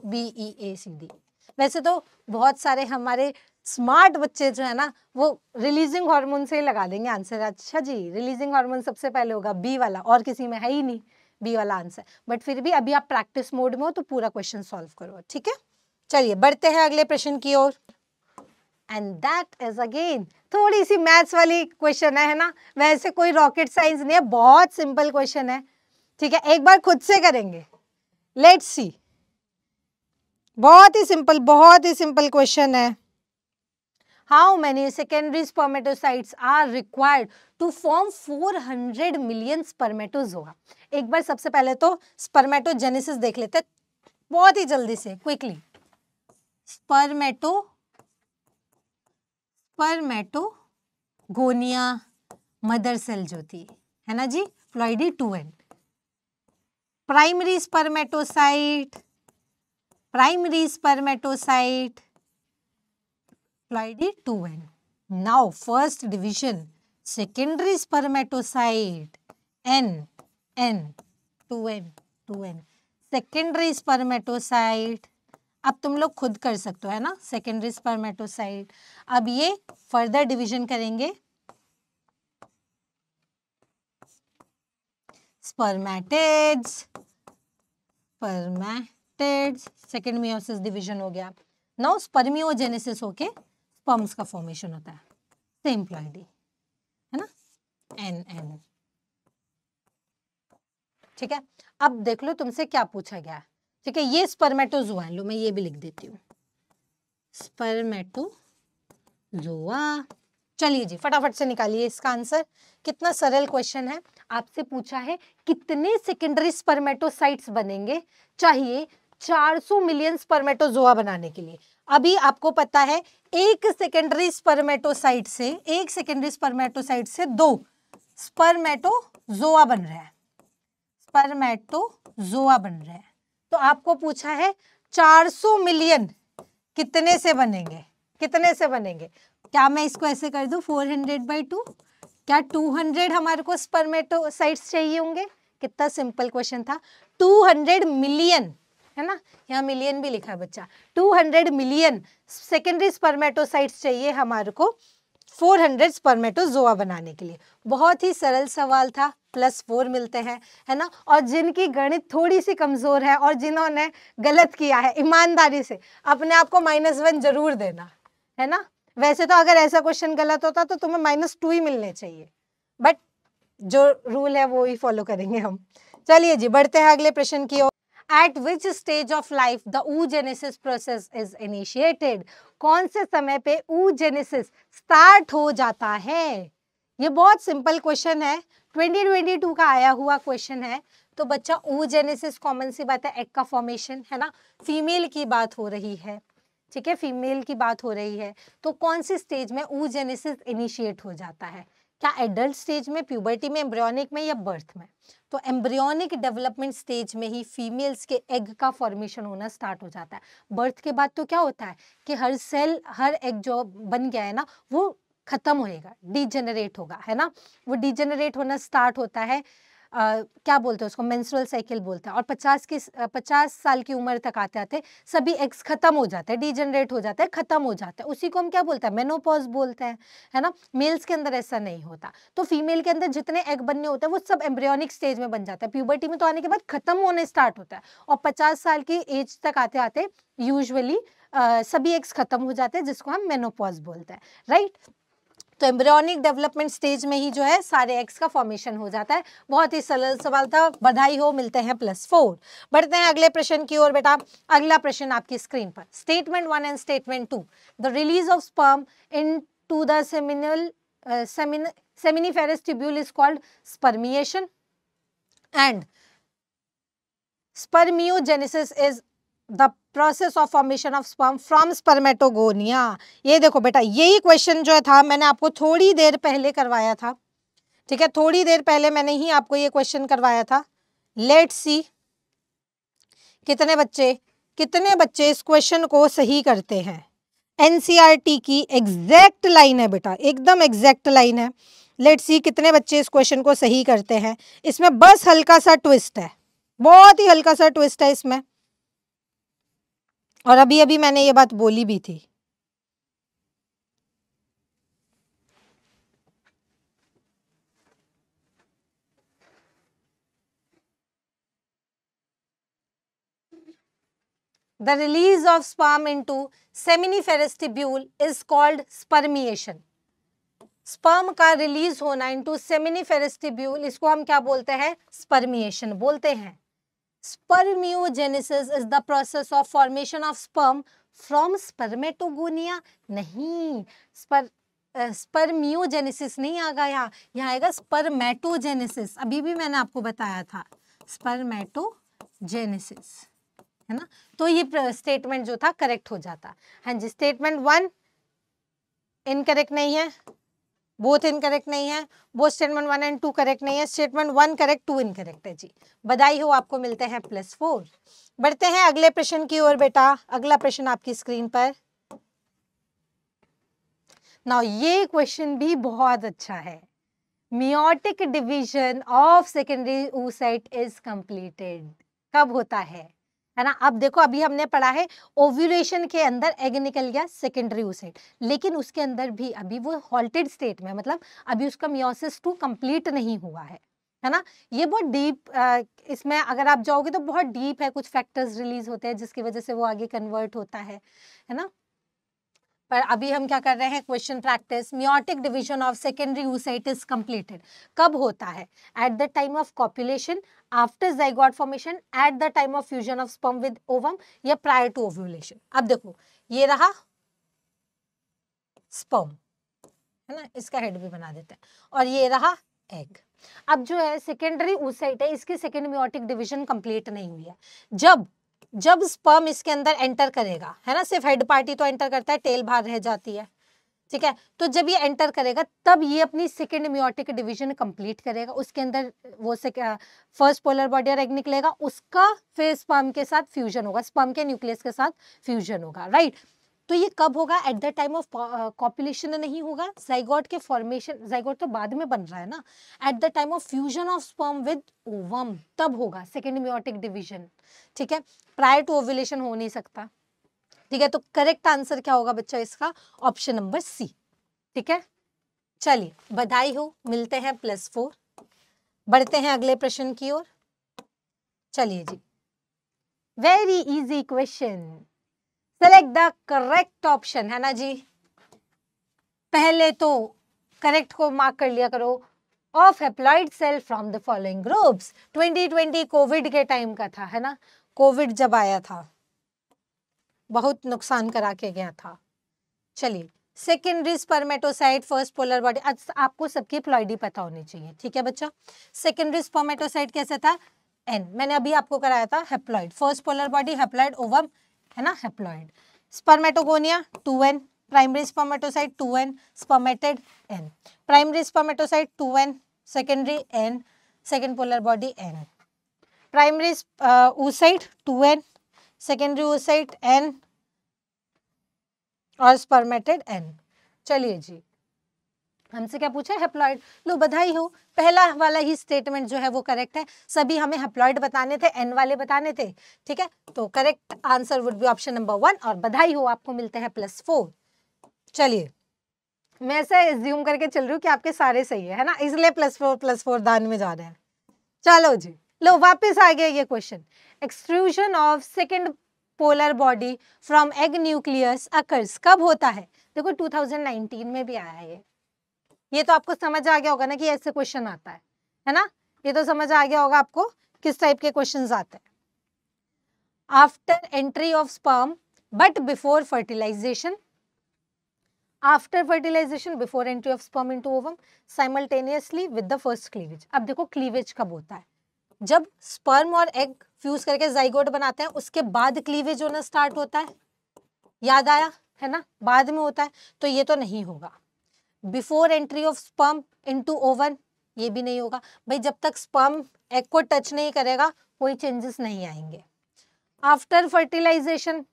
A: BEACD। वैसे तो बहुत सारे हमारे स्मार्ट बच्चे जो है ना वो रिलीजिंग हार्मोन से ही लगा देंगे आंसर। अच्छा जी, रिलीजिंग हार्मोन सबसे पहले होगा B वाला, और किसी में है ही नहीं B वाला आंसर। बट फिर भी अभी आप प्रैक्टिस मोड में हो तो पूरा क्वेश्चन सॉल्व करो, ठीक है। चलिए बढ़ते हैं अगले प्रश्न की ओर। एंड दैट इज अगेन थोड़ी सी मैथ्स वाली क्वेश्चन है ना। वैसे कोई रॉकेट साइंस नहीं है, बहुत सिंपल क्वेश्चन है, ठीक है। एक बार खुद से करेंगे, लेट्स सी। बहुत ही सिंपल क्वेश्चन है। How many secondary spermatocytes are required to form 400 million spermatozoa? एक बार सबसे पहले तो स्पर्मेटोजेनेसिस देख लेते हैं बहुत ही जल्दी से, क्विकली। स्पर्मेटोगोनिया मदर सेल जो थी, है ना जी, ploidy 2n। Primary spermatocyte, ploidy 2n। Now first division, secondary spermatocyte, n 2n। secondary spermatocyte, अब तुम लोग खुद कर सकते हो, है ना। secondary spermatocyte, अब ये फर्दर डिवीजन करेंगे। spermatids, सेकेंड मियोसिस डिवीजन हो गया। नाउ स्पर्मियोजेनेसिस होके स्पर्म्स का फॉर्मेशन होता है, सेम प्लॉइडी, है ना, n। ठीक है। अब देख लो तुमसे क्या पूछा गया है, ठीक है। ये स्पर्मेटोजोआ, लो मैं ये भी लिख देती हूँ, स्पर्मेटोजोआ। चलिए जी फटाफट से निकालिए इसका आंसर। कितना सरल क्वेश्चन है। आपसे पूछा है कितने सेकेंडरी स्पर्मेटोसाइट्स बनेंगे चाहिए 400 मिलियन स्पर्मेटोजोआ बनाने के लिए। अभी आपको पता है एक सेकेंडरी स्पर्मेटोसाइट से 2 स्पर्मेटोजोआ बन रहे हैं, तो आपको पूछा है 400 मिलियन कितने से बनेंगे, क्या मैं इसको ऐसे कर दूं 400/2, क्या 200 हमारे को स्पर्मेटोसाइट्स चाहिए होंगे। कितना सिंपल क्वेश्चन था। 200 मिलियन, है ना, यहाँ मिलियन भी लिखा है बच्चा। 200 मिलियन सेकेंडरी स्पर्मेटोसाइट्स चाहिए हमारे को 400 स्पर्मेटोजोआ बनाने के लिए। बहुत ही सरल सवाल था, +4 मिलते हैं, है ना। और जिनकी गणित थोड़ी सी कमजोर है और जिन्होंने गलत किया है, ईमानदारी से अपने आप को -1 जरूर देना, है ना। वैसे तो अगर ऐसा क्वेश्चन गलत होता तो तुम्हें -2 ही मिलने चाहिए, बट जो रूल है वो ही फॉलो करेंगे हम। चलिए जी, बढ़ते हैं अगले प्रश्न की ओर। At which stage of life the oogenesis process is initiated? कौन से समय पे oogenesis स्टार्ट हो जाता है? ये बहुत सिंपल क्वेश्चन है, 2022 का आया हुआ क्वेश्चन है। तो बच्चा oogenesis कॉमन सी बात है, एग का फॉर्मेशन, है ना। फीमेल की बात हो रही है, ठीक है, फीमेल की बात हो रही है। तो कौन सी स्टेज में oogenesis इनिशिएट हो जाता है? क्या एडल्ट स्टेज में, प्यूबर्टी में, एम्ब्रियोनिक में या बर्थ में? तो एम्ब्रियोनिक डेवलपमेंट स्टेज में ही फीमेल्स के एग का फॉर्मेशन होना स्टार्ट हो जाता है। बर्थ के बाद तो क्या होता है कि हर सेल, हर एग जो बन गया है ना, वो खत्म होएगा, डिजेनरेट होगा, है ना। वो डिजेनरेट होना स्टार्ट होता है, क्या बोलते हैं उसको, मेंस्ट्रुअल साइकिल बोलते हैं। और 50 साल की उम्र तक आते आते सभी एग्स खत्म हो जाते हैं, डिजेनरेट हो जाते हैं, खत्म हो जाते हैं। उसी को हम क्या बोलते हैं, मेनोपॉज बोलते हैं, है ना। मेल्स के अंदर ऐसा नहीं होता। तो फीमेल के अंदर जितने एग बनने होते हैं वो सब एम्ब्रियोनिक स्टेज में बन जाता है। प्यूबर्टी में तो आने के बाद खत्म होने स्टार्ट होता है, और 50 साल की एज तक आते आते यूजुअली सभी एग्स खत्म हो जाते हैं, जिसको हम मेनोपॉज बोलते हैं, राइट। तो एम्ब्रियोनिक डेवलपमेंट स्टेज में ही जो है सारे एग्स का फॉर्मेशन हो जाता है। बहुत ही सरल सवाल था, बधाई हो, मिलते हैं +4। बढ़ते हैं अगले प्रश्न की ओर बेटा। अगला प्रश्न आपकी स्क्रीन पर, statement 1 and statement 2। The release of sperm into the seminiferous tubule is called spermiation and spermiogenesis is the process of formation of sperm from spermatogonia। ये देखो बेटा, यही क्वेश्चन जो था मैंने आपको थोड़ी देर पहले करवाया था, ठीक है, थोड़ी देर पहले मैंने ही आपको ये क्वेश्चन करवाया था। लेट्स सी कितने बच्चे इस क्वेश्चन को सही करते हैं। एनसीईआरटी की एग्जैक्ट लाइन है बेटा, एकदम एग्जैक्ट लाइन है। लेट्स सी कितने बच्चे इस क्वेश्चन को सही करते हैं। इसमें बस हल्का सा ट्विस्ट है, बहुत ही हल्का सा ट्विस्ट है इसमें, और अभी अभी मैंने ये बात बोली भी थी। The release of sperm into seminiferous tubule is called spermiation। Sperm का रिलीज होना इनटू सेमिनिफेरस ट्यूब्यूल, इसको हम क्या बोलते हैं, स्पर्मिएशन बोलते हैं। Spermiogenesis is the process of formation of sperm from spermatogonia. नहीं, स्पर्मियोजेनेसिस नहीं आएगा, यहाँ आएगा स्पर्मेटोजेनेसिस। अभी भी मैंने आपको बताया था स्पर्मेटोजेनेसिस, है ना। तो ये स्टेटमेंट जो था करेक्ट हो जाता। हाँ जी, स्टेटमेंट 1 इनकरेक्ट नहीं है, बोथ इनकरेक्ट नहीं है, बोथ स्टेटमेंट 1 एंड 2 करेक्ट नहीं है। स्टेटमेंट 1 करेक्ट, 2 इनकरेक्ट है जी, बधाई हो, आपको मिलते हैं +4। बढ़ते हैं अगले प्रश्न की ओर बेटा। अगला प्रश्न आपकी स्क्रीन पर। नाउ ये क्वेश्चन भी बहुत अच्छा है। Meiotic division of secondary oocyte is completed, कब होता है ना। अब देखो, अभी हमने पढ़ा है ओव्यूलेशन के अंदर एग निकल गया सेकेंडरी oocyte, लेकिन उसके अंदर भी अभी वो हॉल्टेड स्टेट में, मतलब अभी उसका मियोसिस 2 कंप्लीट नहीं हुआ है ना। ये बहुत डीप, इसमें अगर आप जाओगे तो बहुत डीप है, कुछ फैक्टर्स रिलीज होते हैं जिसकी वजह से वो आगे कन्वर्ट होता है ना। पर अभी हम क्या कर रहे हैं, question practice. Meiotic division of secondary oocyte is completed कब होता है, at the time of copulation, after zygote formation, at the time of fusion of sperm with ovum, या प्रायर टू ओव्यूलेशन। अब देखो, ये रहा स्पर्म, है ना, इसका हेड भी बना देते हैं, और ये रहा एग। अब जो है सेकेंडरी oocyte है, इसकी सेकेंड मियोटिक डिवीजन कंप्लीट नहीं हुई है। जब स्पर्म इसके अंदर एंटर करेगा, है ना, सिर्फ हेड पार्टी तो एंटर करता है, टेल बाहर रह जाती है, ठीक है। तो जब ये एंटर करेगा तब ये अपनी सेकेंड मियोटिक डिवीजन कंप्लीट करेगा। उसके अंदर वो फर्स्ट पोलर बॉडी और एग निकलेगा, उसका फिर स्पर्म के साथ फ्यूजन होगा, स्पर्म के न्यूक्लियस के साथ फ्यूजन होगा, राइट। तो ये कब होगा, at the time of copulation नहीं होगा। ज़ाइगोट के फॉर्मेशन, ज़ाइगोट तो बाद में बन रहा है ना, at the time of fusion of sperm with ovum, तब होगा सेकेंड मियोटिक डिवीजन, ठीक है। प्रायर टू ओव्यूलेशन हो नहीं सकता, ठीक है। तो करेक्ट आंसर क्या होगा बच्चा इसका, ऑप्शन नंबर सी, ठीक है। चलिए बधाई हो, मिलते हैं +4। बढ़ते हैं अगले प्रश्न की ओर। चलिए जी, very easy question, select the correct option, है ना जी। पहले तो करेक्ट को मार्क कर लिया करो। Of haploid cell from the following groups. 2020 COVID के टाइम का था, है ना। कोविड जब आया था बहुत नुकसान करा के गया था। चलिए, secondary spermatocyte, first polar body, आपको सबकी प्लॉइडी पता होनी चाहिए, ठीक है बच्चा। सेकेंडरी स्पर्मेटोसाइट कैसे था, एन, मैंने अभी आपको कराया था haploid, first polar body haploid ovum, है ना, haploid. Spermatogonia 2n, primary spermatocyte 2n, spermatid n, primary spermatocyte 2n, secondary n, second polar body n, primary oocyte 2n, secondary oocyte n और स्पर्मेटेड n। चलिए जी, हमसे क्या पूछा है, haploid. लो बधाई हो, पहला वाला ही स्टेटमेंट जो है वो करेक्ट है। सभी हमें हैप्लॉइड बताने थे, n वाले बताने थे, ठीक है। तो correct answer would be option number 1 और बधाई हो, आपको मिलते हैं +4। चलिए, मैं ऐसा एज्यूम करके चल रही हूँ कि आपके सारे सही है ना, इसलिए +4 दान में जा रहे हैं। चलो जी, लो वापस आ गया ये question. Extrusion of second polar body from egg nucleus occurs कब होता है। देखो 2019 में भी आया है ये तो आपको समझ आ गया होगा ना कि ऐसे क्वेश्चन आता है ना। ये तो समझ आ गया होगा आपको किस टाइप के क्वेश्चंस आते हैं। After entry of sperm but before fertilization, after fertilization, before entry of sperm into ovum, simultaneously with the first cleavage. अब देखो क्लीवेज कब होता है, जब स्पर्म और एग फ्यूज करके जाइगोट बनाते हैं उसके बाद क्लीवेज होना स्टार्ट होता है। याद आया है ना, बाद में होता है, तो ये तो नहीं होगा। Before entry of sperm into oven, ये भी नहीं होगा भाई, जब तक स्पर्म एग को टच नहीं करेगा कोई चेंजेस नहीं आएंगे। After fertilization,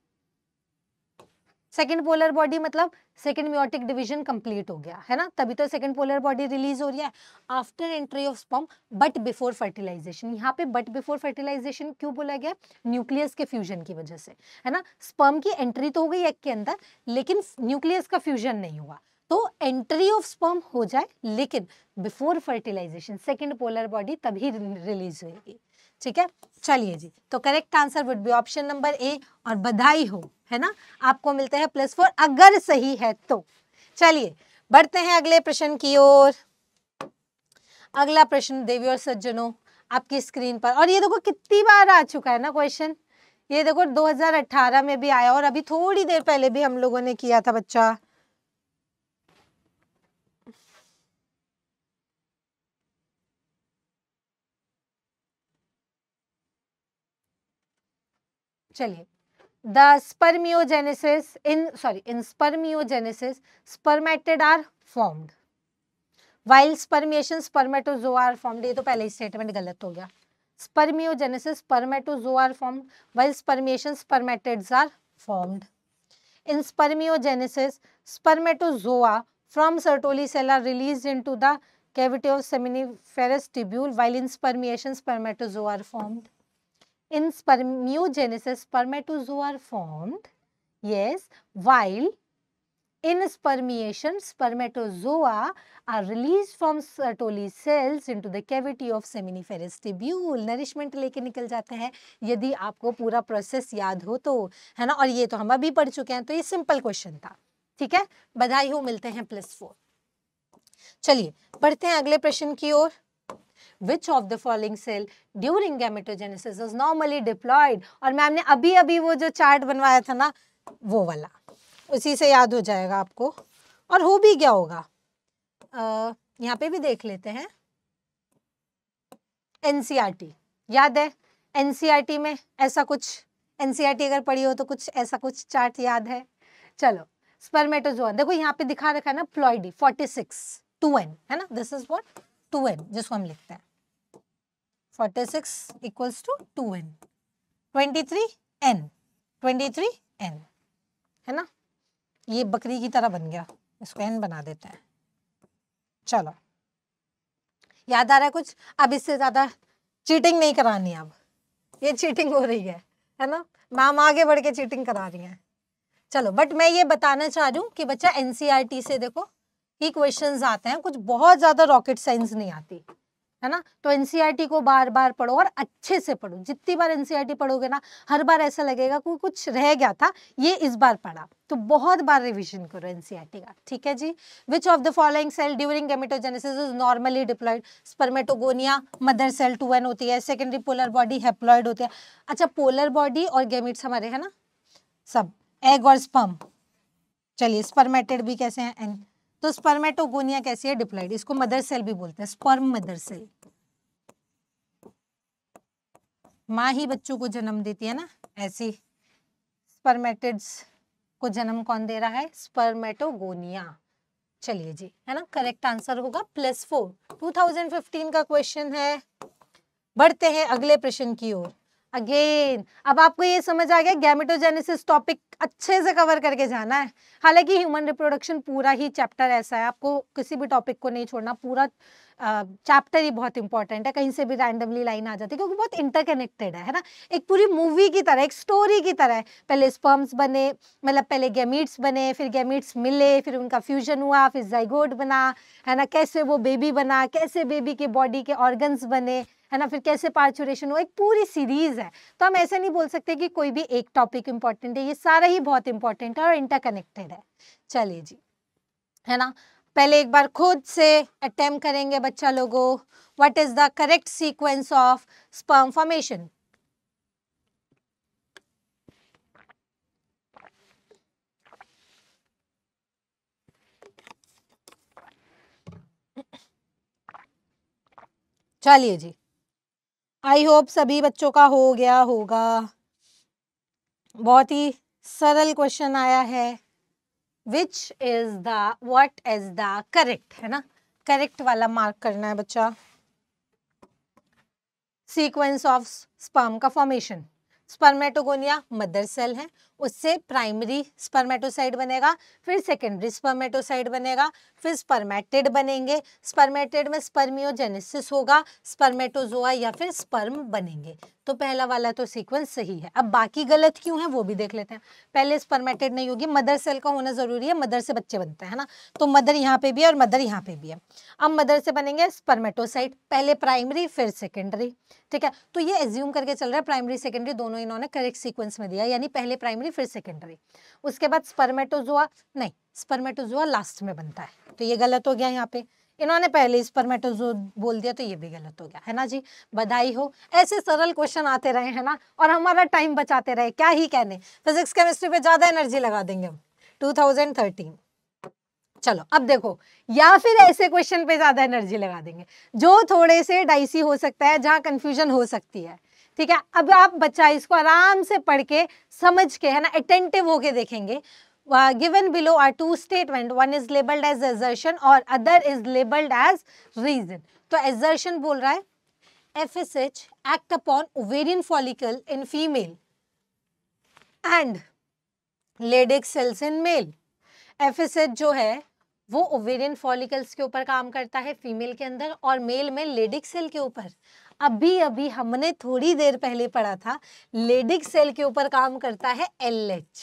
A: second polar body मतलब सेकेंड म्योटिक डिवीजन कंप्लीट हो गया है ना, तभी तो सेकेंड पोलर बॉडी रिलीज हो रही है। After entry of sperm but before fertilization, यहाँ पे बट बिफोर फर्टिलाइजेशन क्यों बोला गया, न्यूक्लियस के फ्यूजन की वजह से, है ना। स्पर्म की एंट्री तो हो गई एग के अंदर लेकिन न्यूक्लियस का फ्यूजन नहीं हुआ, तो एंट्री ऑफ स्पर्म हो जाए लेकिन before fertilization second polar body तभी रिलीज होगी, ठीक है। चलिए जी, तो correct answer would be option number A और बधाई हो, है ना, आपको मिलते हैं +4 अगर सही है तो। चलिए बढ़ते हैं अगले प्रश्न की ओर। अगला प्रश्न देवी और सज्जनों आपकी स्क्रीन पर, और ये देखो कितनी बार आ चुका है ना क्वेश्चन, ये देखो 2018 में भी आया और अभी थोड़ी देर पहले भी हम लोगों ने किया था बच्चा। चलिए, the spermiogenesis in spermiogenesis spermatid are formed while spermiation spermatozoa are formed। ये तो पहले ही स्टेटमेंट गलत हो गया। spermiogenesis spermatozoa are formed while spermiation spermatids are formed। in spermiogenesis spermatozoa from Sertoli cell are released into the cavity of seminiferous tubule while in spermiation spermatozoa are formed। in spermiogenesis spermatozoa are formed, yes, while in spermiation spermatozoa are released from Sertoli cells into the cavity of seminiferous tubule। Nourishment लेके निकल जाते हैं यदि आपको पूरा process याद हो तो, है ना, और ये तो हम अभी पढ़ चुके हैं, तो ये सिंपल क्वेश्चन था, ठीक है। बधाई हो, मिलते हैं +4। चलिए बढ़ते हैं अगले प्रश्न की ओर। Which of the following cell during gametogenesis is normally diploid? और मैम ने अभी अभी वो जो चार्ट बनवाया था ना वो वाला, उसी से याद हो जाएगा आपको और हो भी गया होगा। यहाँ पे भी देख लेते हैं, NCERT याद है, NCERT में ऐसा कुछ, NCERT अगर पढ़ी हो तो कुछ ऐसा कुछ चार्ट याद है। चलो, स्पर्मेटोजोआ देखो यहाँ पे दिखा रखा है ना, प्लॉइडी 46 2n, है ना, दिस इज व्हाट 2n जिसको हम लिखते हैं 46 equals to 2n, 23n, 23n, है ना। ये बकरी की तरह बन गया, इसको n बना देते हैं। चलो, याद आ रहा है कुछ, अब इससे ज्यादा चीटिंग नहीं करानी, अब ये चीटिंग हो रही है ना, मैम आगे बढ़ के चीटिंग करा रही हैं। चलो, बट मैं ये बताना चाह रही हूँ कि बच्चा NCERT से देखो ही क्वेश्चंस आते हैं, कुछ बहुत ज्यादा रॉकेट साइंस नहीं आती है ना। तो एनसीईआरटी को बार बार पढ़ो और अच्छे से पढ़ो। जितनी बार एनसीईआरटी पढ़ोगे ना, हर बार ऐसा लगेगा कि कुछ रह गया था, ये इस बार पढ़ा। तो बहुत बार रिवीजन करो एनसीईआरटी का, ठीक है जी। Which of the following cell during gametogenesis is normally diploid? Spermatogonia mother cell 2n होती है, सेकेंडरी पोलर बॉडी हैप्लॉयड होती है। अच्छा, पोलर बॉडी और गैमेट्स हमारे है ना सब, एग और स्पर्म। चलिए स्पर्मेटेड भी कैसे हैं एन, तो स्पर्मेटोगोनिया कैसी है? डिप्लॉयड। इसको मदर सेल भी बोलते हैं, स्पर्म मदर सेल। माँ ही बच्चों को जन्म देती है ना, ऐसी स्पर्मेटिड्स को जन्म कौन दे रहा है? स्पर्मेटोगोनिया। चलिए जी, है ना, करेक्ट आंसर होगा +4। 2015 का क्वेश्चन है। बढ़ते हैं अगले प्रश्न की ओर। अगेन अब आपको ये समझ आ गया, गैमेटोजेनेसिस टॉपिक अच्छे से कवर करके जाना है। हालांकि ह्यूमन रिप्रोडक्शन पूरा ही चैप्टर ऐसा है, आपको किसी भी टॉपिक को नहीं छोड़ना, पूरा चैप्टर ही बहुत इंपॉर्टेंट है। कहीं से भी रैंडमली लाइन आ जाती है क्योंकि बहुत इंटरकनेक्टेड है ना, एक पूरी मूवी की तरह, एक स्टोरी की तरह है। पहले स्पर्म्स बने, मतलब पहले गैमीट्स बने, फिर गैमीट्स मिले, फिर उनका फ्यूजन हुआ, फिर जाइगोट बना, है ना, कैसे वो बेबी बना, कैसे बेबी के बॉडी के ऑर्गन्स बने, है ना, फिर कैसे पार्चुरेशन हुआ, एक पूरी सीरीज है। तो हम ऐसे नहीं बोल सकते कि कोई भी एक टॉपिक इंपॉर्टेंट है, ये सारा ही बहुत इंपॉर्टेंट है और इंटरकनेक्टेड है। चलिए जी, है ना, पहले एक बार खुद से अटेम्प्ट करेंगे बच्चा लोगों। What is the correct sequence of sperm formation? चलिए जी, आई होप सभी बच्चों का हो गया होगा। बहुत ही सरल क्वेश्चन आया है। Which is the, what is the correct, है ना, करेक्ट वाला मार्क करना है बच्चा। सीक्वेंस ऑफ स्पर्म का फॉर्मेशन। स्पर्मेटोगोनिया मदर सेल है, उससे प्राइमरी स्पर्मेटोसाइट बनेगा, फिर सेकेंडरी स्पर्मेटोसाइट बनेगा, फिर स्पर्मेटिड बनेंगे। स्पर्मेटिड में स्पर्मियोजेनेसिस होगा, स्पर्मेटोजोआ या फिर स्पर्म बनेंगे। तो पहला वाला तो सीक्वेंस सही है। अब बाकी गलत क्यों है वो भी देख लेते हैं। पहले स्पर्मेटिड नहीं होगी, मदर सेल का होना जरूरी है, मदर से बच्चे बनते हैं ना, तो मदर यहाँ पे भी है और मदर यहाँ पे भी है। अब मदर से बनेंगे स्पर्मेटोसाइट, पहले प्राइमरी फिर सेकेंडरी, ठीक है। तो ये एज्यूम करके चल रहा है प्राइमरी सेकेंडरी दोनों इन्होंने करेक्ट सीक्वेंस में दिया, यानी पहले प्राइमरी फिर सेकेंडरी। उसके बाद स्पर्मेटोजोआ, नहीं, स्पर्मेटोजोआ लास्ट में बनता है, तो ये गलत हो गया। यहाँ पे इन्होंने पहले स्पर्मेटोजोआ बोल दिया, तो ये भी गलत हो गया, है ना जी। बधाई हो, ऐसे सरल क्वेश्चन आते रहे, है ना, और हमारा टाइम बचाते रहे, क्या ही कहने। फिजिक्स केमिस्ट्री पे ज्यादा एनर्जी लगा देंगे हम 2013। चलो अब देखो, या फिर ऐसे क्वेश्चन पे ज्यादा एनर्जी लगा देंगे जो थोड़े से डाइसी हो सकता है, जहां कंफ्यूजन हो सकती है, ठीक है। अब आप बच्चा इसको आराम से पढ़ के समझ के, है ना, अटेंटिव होके देखेंगे। Given below are two statement, one is labelled as assertion और other is labelled as reason. तो assertion बोल रहा है FSH act upon ovarian follicle in female and Leydig cells in male। FSH जो है वो ओवेरियन फॉलिकल्स के ऊपर काम करता है फीमेल के अंदर, और मेल में लेडिक सेल के ऊपर। अभी अभी हमने थोड़ी देर पहले पढ़ा था, लेडिक सेल के ऊपर काम करता है LH।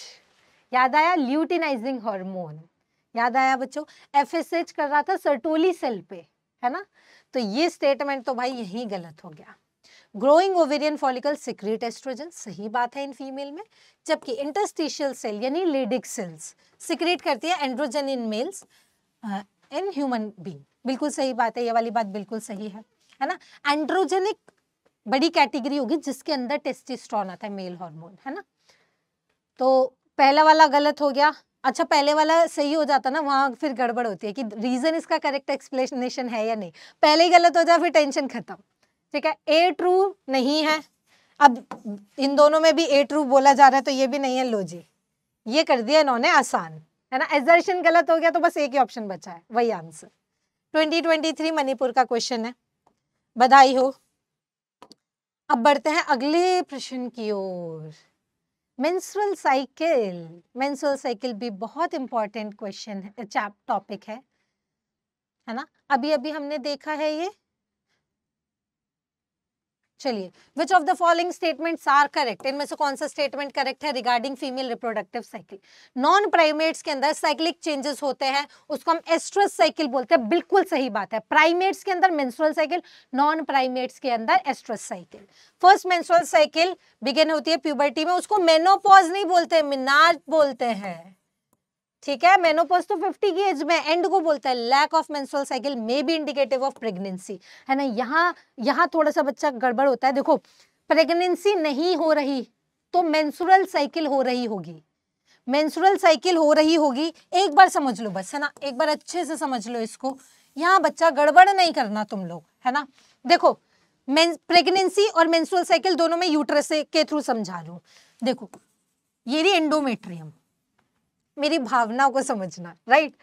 A: याद आया? ल्यूटिनाइजिंग हार्मोन, याद आया बच्चों? FSH कर रहा था सर्टोली सेल पे, है ना। तो ये स्टेटमेंट तो भाई यही गलत हो गया। Growing ovarian follicle secrete estrogen, सही बात है इन फीमेल में, जबकि इंटरस्टिशियल सेल यानी लेडिक सेल्स सिक्रीट करती है androgen in males in human being. बिल्कुल सही बात है, ये वाली बात बिल्कुल सही है ना। एंड्रोजेनिक बड़ी कैटेगरी होगी जिसके अंदर टेस्टोस्टेरोन आता है, मेल हार्मोन, है ना। तो पहला वाला गलत हो गया। अच्छा, पहले वाला सही हो जाता ना, वहां फिर गड़बड़ होती है कि रीजन इसका करेक्ट एक्सप्लेनेशन है या नहीं। पहले ही गलत हो जाए फिर टेंशन खत्म, ठीक है। ए ट्रू नहीं है, अब इन दोनों में भी ए ट्रू बोला जा रहा है, तो ये भी नहीं है। लो जी, ये कर दिया इन्होंने आसान, है ना। एजर्शन गलत हो गया तो बस एक ही ऑप्शन बचा है, वही आंसर। 2023 मणिपुर का क्वेश्चन है, बधाई हो। अब बढ़ते हैं अगले प्रश्न की ओर। मेंस्ट्रुअल साइकिल, मेंस्ट्रुअल साइकिल भी बहुत इंपॉर्टेंट क्वेश्चन है, टॉपिक है ना। अभी अभी हमने देखा है ये चलिए, which of the following statements are correct, इनमें से कौन सा स्टेटमेंट करेक्ट है regarding female reproductive cycle. Non primates के अंदर साइक्लिक चेंजेस होते हैं, उसको हम एस्ट्रस साइकिल बोलते हैं, बिल्कुल सही बात है। प्राइमेट्स के अंदर मेंस्ट्रुअल साइकिल, नॉन प्राइमेट्स के अंदर estrus cycle. First menstrual cycle begin होती है प्यूबर्टी में, उसको मेनोपॉज नहीं बोलते, मिनार्क बोलते हैं, ठीक है। मेनोपॉज तो 50 की एज में एंड को बोलता है। Lack of menstrual cycle may be indicative of pregnancy, है ना। यहाँ थोड़ा सा बच्चा गड़बड़ होता है। देखो, प्रेगनेंसी नहीं हो रही तो मेंस्ट्रुअल साइकिल हो रही होगी, मेंस्ट्रुअल साइकिल हो रही होगी। एक बार समझ लो बस, है ना, एक बार अच्छे से समझ लो इसको। यहाँ बच्चा गड़बड़ नहीं करना तुम लोग, है ना। देखो, प्रेगनेंसी और मेंस्ट्रुअल साइकिल दोनों में यूट्रस के थ्रू समझा लूं। देखो, ये रही एंडोमेट्रियम, मेरी भावनाओं को समझना, राइट।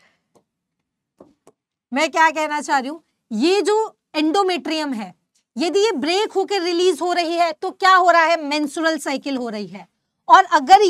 A: मैं क्या कहना चाह रही हूं, ये जो एंडोमेट्रियम है, यदि ये ब्रेक होकर रिलीज हो रही है तो क्या हो रहा है, मेंस्ट्रुअल साइकिल हो रही है। और अगर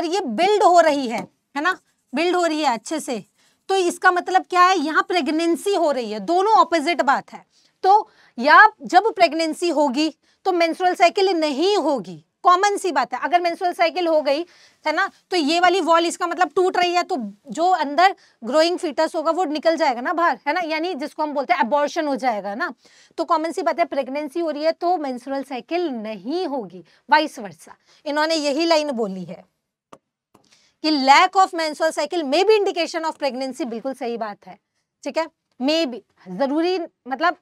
A: ये बिल्ड हो रही है ना, बिल्ड हो रही है अच्छे से, तो इसका मतलब क्या है, यहाँ प्रेगनेंसी हो रही है। दोनों ऑपोजिट बात है। तो या जब प्रेगनेंसी होगी तो मेंस्ट्रुअल साइकिल नहीं होगी, कॉमन सी बात है। अगर मेंस्ट्रुअल साइकिल हो गई, है ना, तो ये वाली वॉल इसका मतलब टूट रही है, तो जो अंदर ग्रोइंग फीटस होगा वो निकल जाएगा ना बाहर, है ना, यानी जिसको हम बोलते हैं अबॉर्शन हो जाएगा ना। तो कॉमन सी बात है, प्रेगनेंसी हो रही है तो मेंस्ट्रुअल साइकिल नहीं होगी, वाइस वर्सा। इन्होंने यही लाइन बोली है कि lack of menstrual cycle may be indication of pregnancy, बिल्कुल सही बात है, ठीक है। मे बी जरूरी, मतलब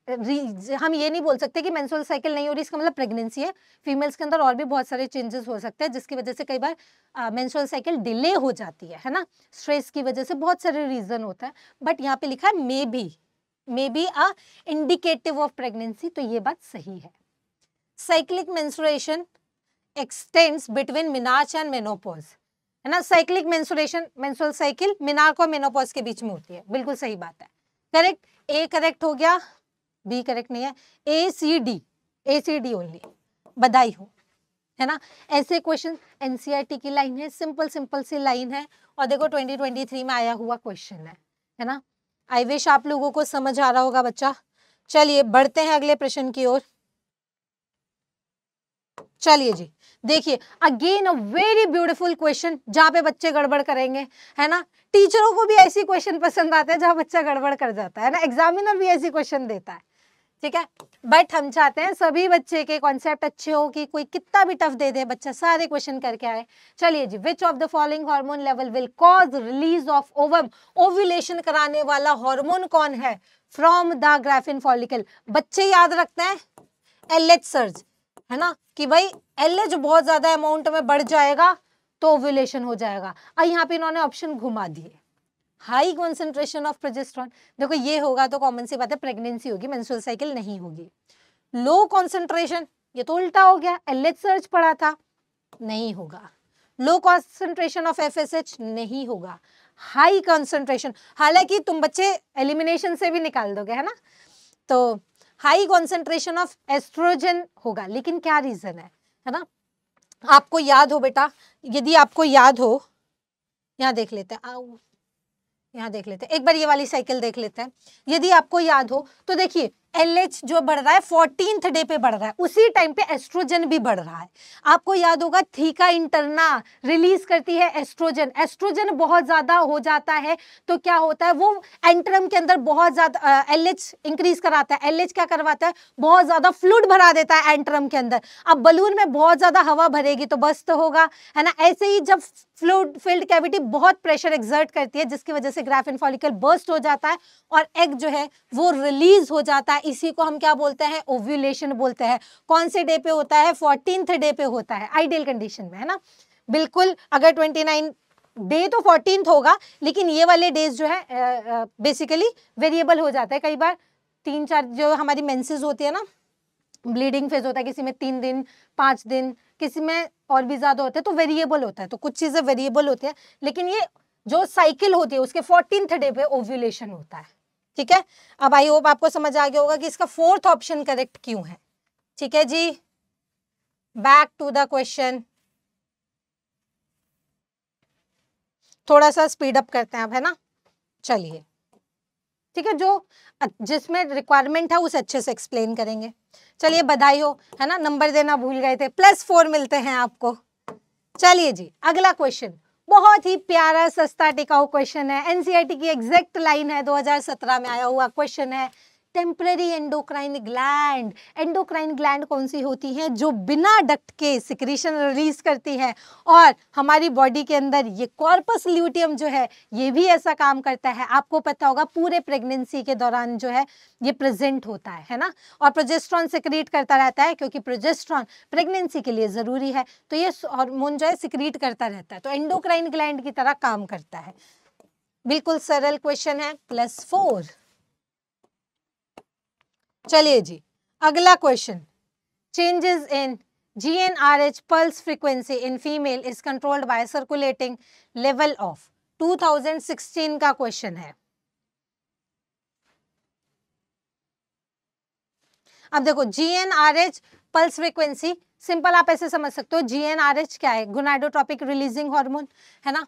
A: हम ये नहीं बोल सकते कि मेंस्ट्रुअल साइकिल नहीं हो रही इसका मतलब प्रेगनेंसी है। फीमेल्स के अंदर और भी बहुत सारे चेंजेस हो सकते हैं जिसकी वजह से कई बार मेंस्ट्रुअल साइकिल डिले हो जाती है ना, स्ट्रेस की वजह से, बहुत सारे रीजन होता है। बट यहाँ पे लिखा है may be a indicative of pregnancy, तो ये बात सही है। Cyclic menstruation extends between menarche and menopause, है ना। Cyclic menstruation, menstrual cycle menarche और मेनोपॉज के बीच में होती है, बिल्कुल सही बात है। करेक्ट, ए करेक्ट हो गया, बी करेक्ट नहीं है, ACD ओनली, बधाई हो, है ना। ऐसे क्वेश्चन NCERT की लाइन है, सिंपल सी लाइन है, और देखो 2023 में आया हुआ क्वेश्चन है ना। आई विश आप लोगों को समझ आ रहा होगा बच्चा। चलिए बढ़ते हैं अगले प्रश्न की ओर। चलिए जी, देखिए again a very beautiful question जहां पे बच्चे गड़बड़ करेंगे, है ना। टीचरों को भी ऐसी क्वेश्चन पसंद आते हैं जहां बच्चा गड़बड़ कर जाता है ना, एग्जामिनर भी ऐसी क्वेश्चन देता है, ठीक है। बट हम चाहते हैं सभी बच्चे के कॉन्सेप्ट अच्छे हो, कि कोई कितना भी टफ दे दे बच्चा सारे क्वेश्चन करके आए। चलिए जी, which of the following hormone level will cause release of ovum, ovulation कराने वाला हार्मोन कौन है फ्रॉम द ग्राफिन फॉलिकल। बच्चे याद रखते हैं LH सर्ज, है ना, कि भाई LH बहुत ज्यादा अमाउंट में बढ़ जाएगा तो ओव्यूलेशन हो जाएगा। और यहाँ पे इन्होंने ऑप्शन घुमा दिए, हाई कॉन्सेंट्रेशन ऑफ प्रोजेस्टेरॉन, देखो ये होगा तो कॉमन सी बात है प्रेगनेंसी होगी, मेंस्ट्रुअल साइकिल नहीं होगी। लो कॉन्सेंट्रेशन, ये तो उल्टा हो गया, LH सर्च पढ़ा था, नहीं होगा। लो कॉन्सेंट्रेशन ऑफ FSH नहीं होगा। हाई कॉन्सेंट्रेशन, हालांकि तुम बच्चे एलिमिनेशन से भी निकाल दोगे, है ना, तो हाई कॉन्सेंट्रेशन ऑफ एस्ट्रोजन होगा। लेकिन क्या रीजन है ना, आपको याद हो बेटा, यदि आपको याद हो, यहाँ देख लेते हैं, यहाँ देख लेते हैं एक बार, ये वाली साइकिल देख लेते हैं। यदि आपको याद हो तो देखिए LH जो बढ़ रहा है 14th डे पे बढ़ रहा है, उसी टाइम पे एस्ट्रोजन भी बढ़ रहा है। आपको याद होगा थीका इंटरना रिलीज करती है एस्ट्रोजन, एस्ट्रोजन बहुत ज्यादा हो जाता है तो क्या होता है, वो एंट्रम के अंदर बहुत ज्यादा LH इंक्रीज कराता है। LH क्या करवाता है, बहुत ज्यादा फ्लूइड भरा देता है एंट्रम के अंदर। अब बलून में बहुत ज्यादा हवा भरेगी तो बस तो होगा, है ना। ऐसे ही जब फ्लूइड फिल्ड कैविटी बहुत प्रेशर एक्सर्ट करती है जिसकी वजह से ग्राफिन फॉलिकल बर्स्ट हो जाता है और एग जो है वो रिलीज हो जाता है। इसी को हम क्या बोलते हैं, ओव्यूलेशन बोलते हैं। कौन से डे पे होता है, 14th डे पे होता है आइडियल कंडीशन में, है ना। बिल्कुल, अगर 29 डे तो 14th होगा, लेकिन ये वाले डेज जो है बेसिकली वेरिएबल हो जाता है। कई बार 3-4 जो हमारी मेंसेस होती है ना, ब्लीडिंग फेज होता है, किसी में 3 दिन 5 दिन, किसी में और भी ज्यादा होता है, तो वेरिएबल होता है। तो कुछ चीजें वेरिएबल होती है, लेकिन ये जो साइकिल होती है उसके 14th डे पे ओव्यूलेशन होता है, ठीक है। अब आई होप आपको समझ आ गया होगा कि इसका 4th ऑप्शन करेक्ट क्यों है, ठीक है जी। बैक टू द क्वेश्चन, थोड़ा सा स्पीड अप करते हैं अब, है ना। चलिए ठीक है, जो जिसमें रिक्वायरमेंट है उसे अच्छे से एक्सप्लेन करेंगे। चलिए बधाई हो, है ना, नंबर देना भूल गए थे, +4 मिलते हैं आपको। चलिए जी, अगला क्वेश्चन बहुत ही प्यारा सस्ता टिकाऊ क्वेश्चन है, एनसीईआरटी की एग्जैक्ट लाइन है, 2017 में आया हुआ क्वेश्चन है। Temporary endocrine gland, endocrine gland कौन सी होती है, जो बिना डक्ट के सिक्रीशन रिलीज करती है, और हमारी बॉडी के अंदर ये कॉर्पस ल्यूटियम जो है ये भी ऐसा काम करता है। आपको पता होगा पूरे प्रेगनेंसी के दौरान जो है ये प्रेजेंट होता है ना, और प्रोजेस्टेरॉन सिक्रीट करता रहता है, क्योंकि प्रोजेस्टेरॉन प्रेगनेंसी के लिए जरूरी है, तो ये हार्मोन जो है सिक्रीट करता रहता है, तो एंडोक्राइन ग्लैंड की तरह काम करता है। बिल्कुल सरल क्वेश्चन है, +4। चलिए जी, अगला question, changes in GnRH pulse frequency in female is controlled by circulating level of 2016 का क्वेश्चन है। अब देखो GnRH पल्स फ्रीक्वेंसी, सिंपल आप ऐसे समझ सकते हो, GnRH क्या है, गोनाडोट्रोपिक रिलीजिंग हार्मोन है ना,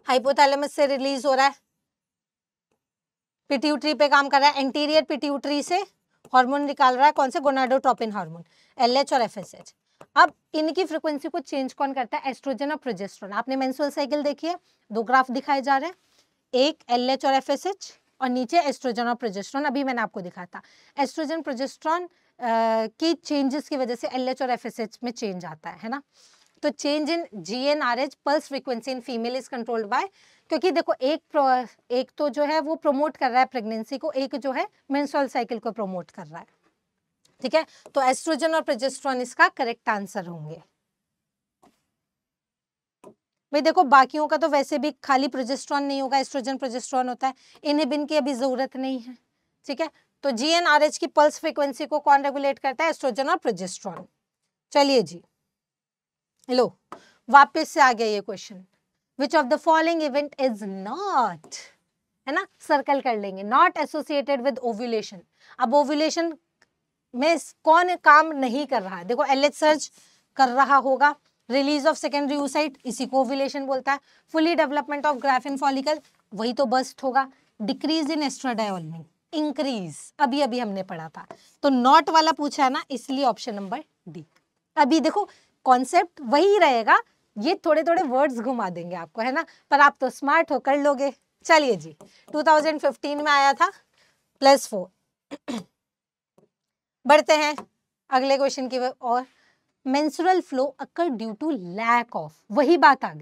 A: हाइपोथैलेमस से रिलीज हो रहा है, पिट्यूटरी पे काम कर रहा है, एंटीरियर पिट्यूटरी से हार्मोन निकाल रहा है, कौन से, गोनाडोट्रोपिन हार्मोन, LH और FSH। अब इनकी फ्रीक्वेंसी को चेंज कौन करता है, एस्ट्रोजन और प्रोजेस्टेरॉन। आपने मेंस्ट्रुअल साइकिल देखी है, 2 ग्राफ दिखाए जा रहे हैं, एक LH और FSH और नीचे एस्ट्रोजन और प्रोजेस्टेरॉन। अभी मैंने आपको दिखाया था, एस्ट्रोजन प्रोजेस्टेरॉन की चेंजेस की वजह से LH और FSH में चेंज आता है ना। तो change in GnRH pulse frequency in female is controlled by, क्योंकि देखो एक तो जो है वो प्रमोट कर रहा है प्रेगनेंसी को, एक जो है मेंस्ट्रुअल साइकिल को प्रमोट कर रहा है, ठीक है, तो एस्ट्रोजन और प्रोजेस्टेरॉन इसका करेक्ट आंसर होंगे। भाई देखो बाकियों का तो वैसे भी खाली प्रोजेस्टेरॉन नहीं होगा, एस्ट्रोजन प्रोजेस्टेरॉन होता है, इनहिबिन की अभी जरूरत नहीं है, ठीक है, तो GnRH की पल्स फ्रीक्वेंसी को कौन रेगुलेट करता है, एस्ट्रोजन और प्रोजेस्टेरॉन। चलिए जी, लो वापस से आ गया ये question, which of the following event is not, है ना, सर्कल कर लेंगे, नॉट एसोसिएटेड विद ओव्यूलेशन। अब ओव्यूलेशन में कौन काम नहीं कर रहा है, देखो LH सर्ज कर रहा होगा, रिलीज ऑफ सेकेंडरी oocyte इसी को ओव्यूलेशन बोलता है, fully development of graphene follicle वही तो बस्ट होगा, डिक्रीज इन एस्ट्राडायोल में इंक्रीज, अभी अभी हमने पढ़ा था, तो नॉट वाला पूछा है ना, इसलिए ऑप्शन नंबर डी। अभी देखो कॉन्सेप्ट वही रहेगा, ये थोड़े थोड़े वर्ड्स घुमा देंगे आपको, है ना, पर आप तो स्मार्ट हो, कर लोगे। चलिए जी, 2015 में आया था, +4। बढ़ते हैं अगले क्वेश्चन की और, menstrual flow occur due to lack of, वही बात आ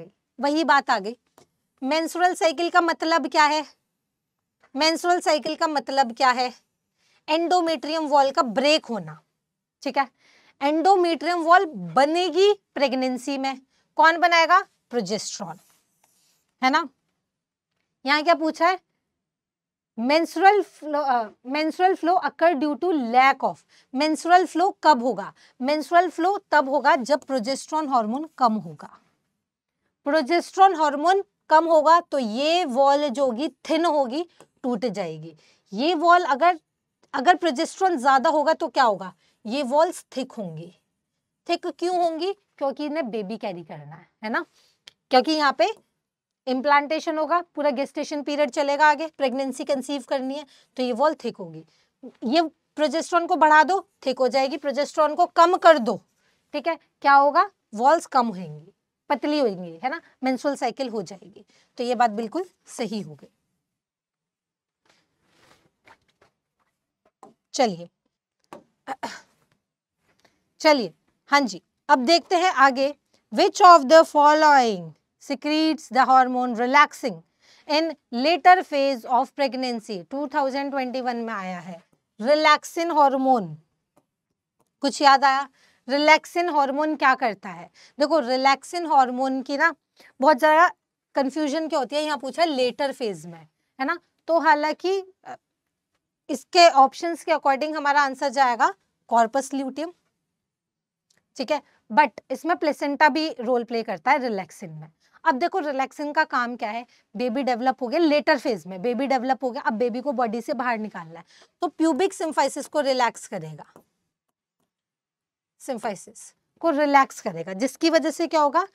A: गई, मेंस्ट्रुअल साइकिल का मतलब क्या है, मेंस्ट्रुअल साइकिल का मतलब क्या है, एंडोमेट्रियम वॉल का ब्रेक होना, ठीक है, एंडोमेट्रियम वॉल बनेगी प्रेगनेंसी में, कौन बनाएगा, प्रोजेस्टेरॉन, है ना। यहाँ क्या पूछा है, menstrual flow occur due to lack of, menstrual flow कब होगा, मेंस्ट्रुअल फ्लो तब होगा जब प्रोजेस्टेरॉन हार्मोन कम होगा, प्रोजेस्टेरॉन हार्मोन कम होगा तो ये वॉल जो होगी थिन होगी, टूट जाएगी, ये वॉल अगर प्रोजेस्टेरॉन ज्यादा होगा तो क्या होगा, ये वॉल्स थिक होंगी, थिक क्यों होंगी, क्योंकि इन्हें बेबी कैरी करना है ना, क्योंकि यहाँ पे इम्प्लांटेशन होगा, पूरा गेस्टेशन पीरियड चलेगा आगे, प्रेगनेंसी कंसीव करनी है, तो ये वॉल थिक होगी, ये प्रोजेस्टेरॉन को बढ़ा दो थिक हो जाएगी, प्रोजेस्टेरॉन को कम कर दो, ठीक है, क्या होगा, वॉल्स कम होंगी, पतली होंगी, है ना, मेंस्ट्रुअल साइकिल हो जाएगी, तो ये बात बिल्कुल सही हो गई। चलिए हाँ जी, अब देखते हैं आगे, विच of the following secretes the hormone relaxing in later phase of pregnancy, 2021 में आया है, रिलैक्सिन हार्मोन, कुछ याद आया, रिलैक्सिन हार्मोन क्या करता है, देखो रिलैक्सिन हार्मोन की ना बहुत ज्यादा कंफ्यूजन क्या होती है, यहाँ पूछा है लेटर फेज में, है ना, तो हालांकि इसके ऑप्शंस के अकॉर्डिंग हमारा आंसर जाएगा कॉर्पस ल्यूटियम, ठीक है, बट इसमें प्लेसेंटा भी रोल प्ले करता है रिलैक्सिन में। अब देखो रिलैक्सिन का काम क्या है, बेबी डेवलप हो गया, लेटर फेज में बेबी डेवलप हो गया, अब बेबी को बॉडी से बाहर निकालना है, तो प्यूबिक सिम्फाइसिस को रिलैक्स करेगा, सिम्फाइसिस को रिलैक्स करेगा, जिसकी वजह से क्या होगा,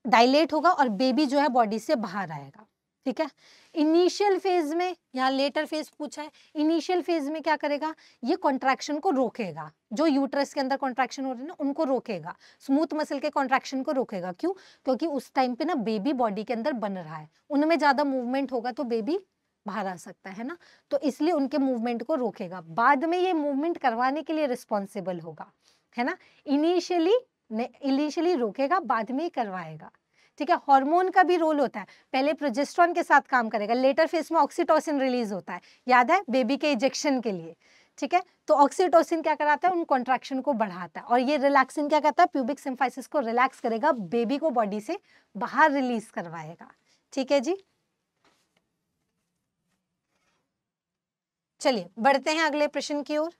A: डायलेट होगा और बेबी जो है बॉडी से बाहर आएगा, ठीक है। इनिशियल फेज में, यहाँ लेटर फेज पूछा है, इनिशियल फेज में क्या करेगा, ये कॉन्ट्रैक्शन को रोकेगा, जो यूट्रस के अंदर कॉन्ट्रैक्शन हो रही है ना उनको रोकेगा, स्मूथ मसल के कॉन्ट्रैक्शन को रोकेगा। क्यों? क्योंकि उस टाइम पे ना बेबी बॉडी के अंदर बन रहा है, उनमें ज्यादा मूवमेंट होगा तो बेबी बाहर आ सकता है ना, तो इसलिए उनके मूवमेंट को रोकेगा। बाद में ये मूवमेंट करवाने के लिए रिस्पॉन्सिबल होगा, है ना। इनिशियली रोकेगा, बाद में ही करवाएगा। ठीक है। हार्मोन का भी रोल होता है, पहले प्रोजेस्टेरॉन के साथ काम करेगा, लेटर फेज में ऑक्सीटोसिन रिलीज होता है, याद है, बेबी के इंजेक्शन के लिए। ठीक है। तो ऑक्सीटोसिन क्या कराता है, उन कॉन्ट्रैक्शन को बढ़ाता है, और ये रिलैक्सिन क्या करता है, प्यूबिक सिम्फाइसिस को रिलैक्स करेगा, बेबी को बॉडी से बाहर रिलीज करवाएगा। ठीक है जी। चलिए बढ़ते हैं अगले प्रश्न की ओर।